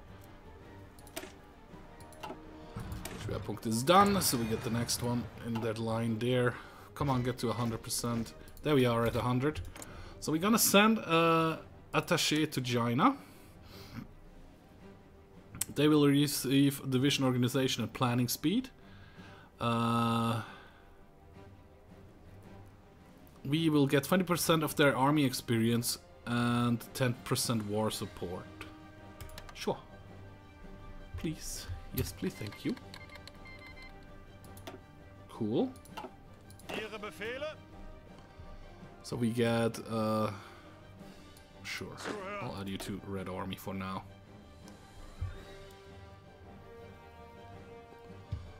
Schwerpunkt is done, so we get the next one in that line there. Come on, get to 100%. There we are at 100. So we're gonna send attaché to China. They will receive division organization and planning speed. We will get 20% of their army experience and 10% war support. Sure. Please. Yes, please, thank you. Cool. So we get, sure. I'll add you to Red Army for now.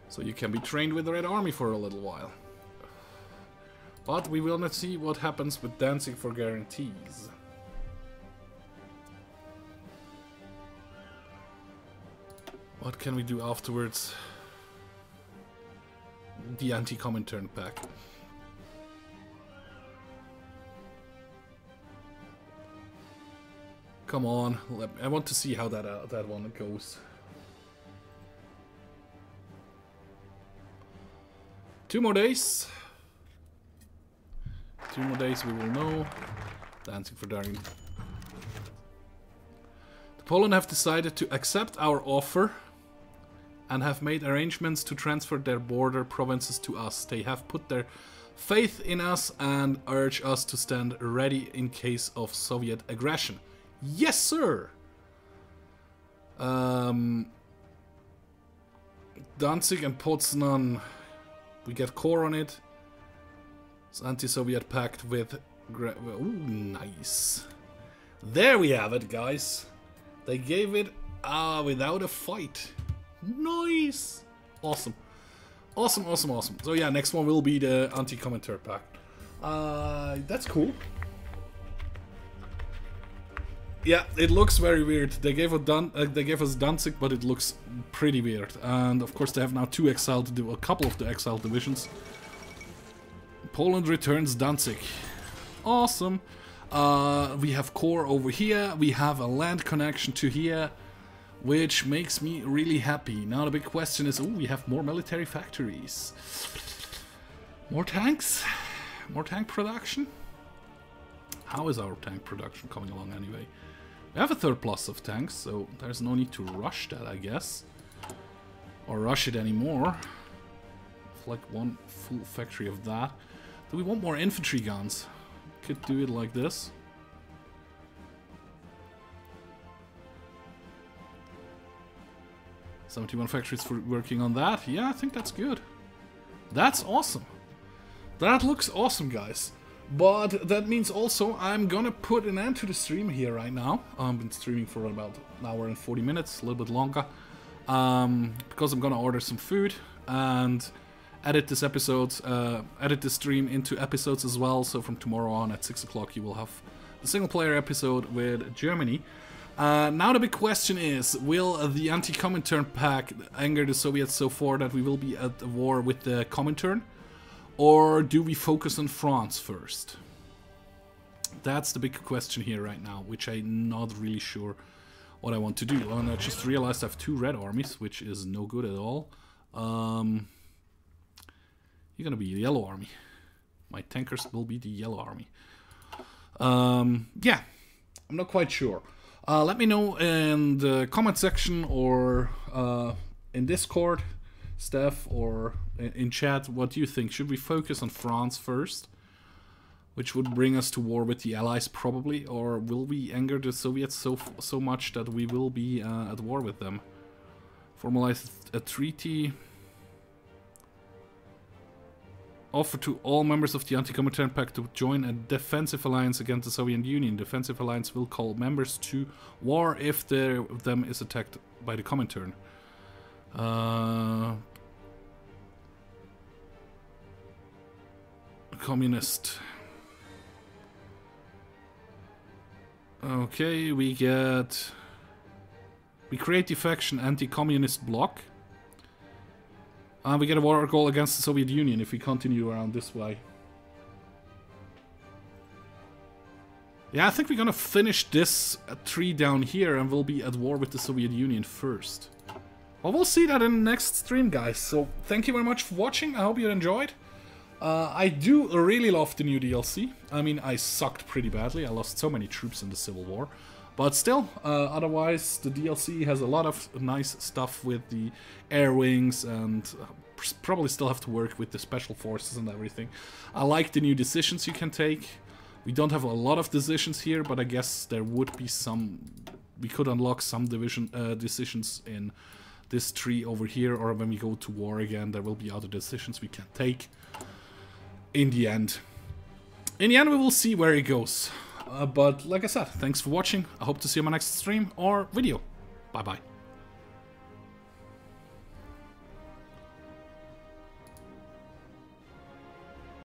So you can be trained with the Red Army for a little while. But we will not see what happens with dancing for guarantees. What can we do afterwards? The anti-Comintern pack. Come on, I want to see how that one goes. 2 more days. 2 more days we will know. Dancing for Daring. Poland have decided to accept our offer and have made arrangements to transfer their border provinces to us. They have put their faith in us and urge us to stand ready in case of Soviet aggression. Yes, sir! Danzig and Poznan, we get core on it. It's anti-Soviet pact with... Ooh, nice. There we have it, guys. They gave it without a fight. Nice! Awesome. Awesome, awesome, awesome. So yeah, next one will be the anti-Comintern pact. That's cool. Yeah, it looks very weird. They gave us Danzig, but it looks pretty weird. And of course they have now a couple of the exiled divisions. Poland returns Danzig. Awesome. We have core over here. We have a land connection to here, which makes me really happy. Now the big question is, oh, we have more military factories. More tanks? More tank production? How is our tank production coming along anyway? We have a third plus of tanks, so there's no need to rush that, I guess. Or rush it anymore. Like one full factory of that. Do we want more infantry guns? Could do it like this. "71 factories for working on that." Yeah, I think that's good. That's awesome. That looks awesome, guys. But that means also I'm gonna put an end to the stream here right now. I've been streaming for about an hour and 40 minutes, a little bit longer. Because I'm gonna order some food and edit this episode, edit the stream into episodes as well. So from tomorrow on at 6 o'clock you will have the single player episode with Germany. Now the big question is, will the anti-Comintern pact anger the Soviets so far that we will be at war with the Comintern? Or do we focus on France first? That's the big question here right now, which I'm not really sure what I want to do. And I just realized I have 2 red armies, which is no good at all. You're gonna be the yellow army. My tankers will be the yellow army. Yeah, I'm not quite sure. Let me know in the comment section or in Discord, Steph, or in chat, what do you think? Should we focus on France first, which would bring us to war with the Allies probably, or will we anger the Soviets so much that we will be at war with them? Formalize a treaty. Offer to all members of the anti-Comintern pact to join a defensive alliance against the Soviet Union. Defensive alliance will call members to war if them is attacked by the Comintern. Communist. Okay, we create the faction anti-communist bloc. We get a war goal against the Soviet Union if we continue around this way. Yeah, I think we're gonna finish this tree down here and we'll be at war with the Soviet Union first. Well, we'll see that in the next stream, guys. So, thank you very much for watching. I hope you enjoyed. I do really love the new DLC. I mean, I sucked pretty badly. I lost so many troops in the Civil War. But still, otherwise, the DLC has a lot of nice stuff with the air wings, and probably still have to work with the special forces and everything. I like the new decisions you can take. We don't have a lot of decisions here, but I guess there would be some... We could unlock some decisions in this tree over here, or when we go to war again, there will be other decisions we can take in the end. In the end, we will see where it goes. But like I said, thanks for watching. I hope to see you in my next stream or video. Bye bye.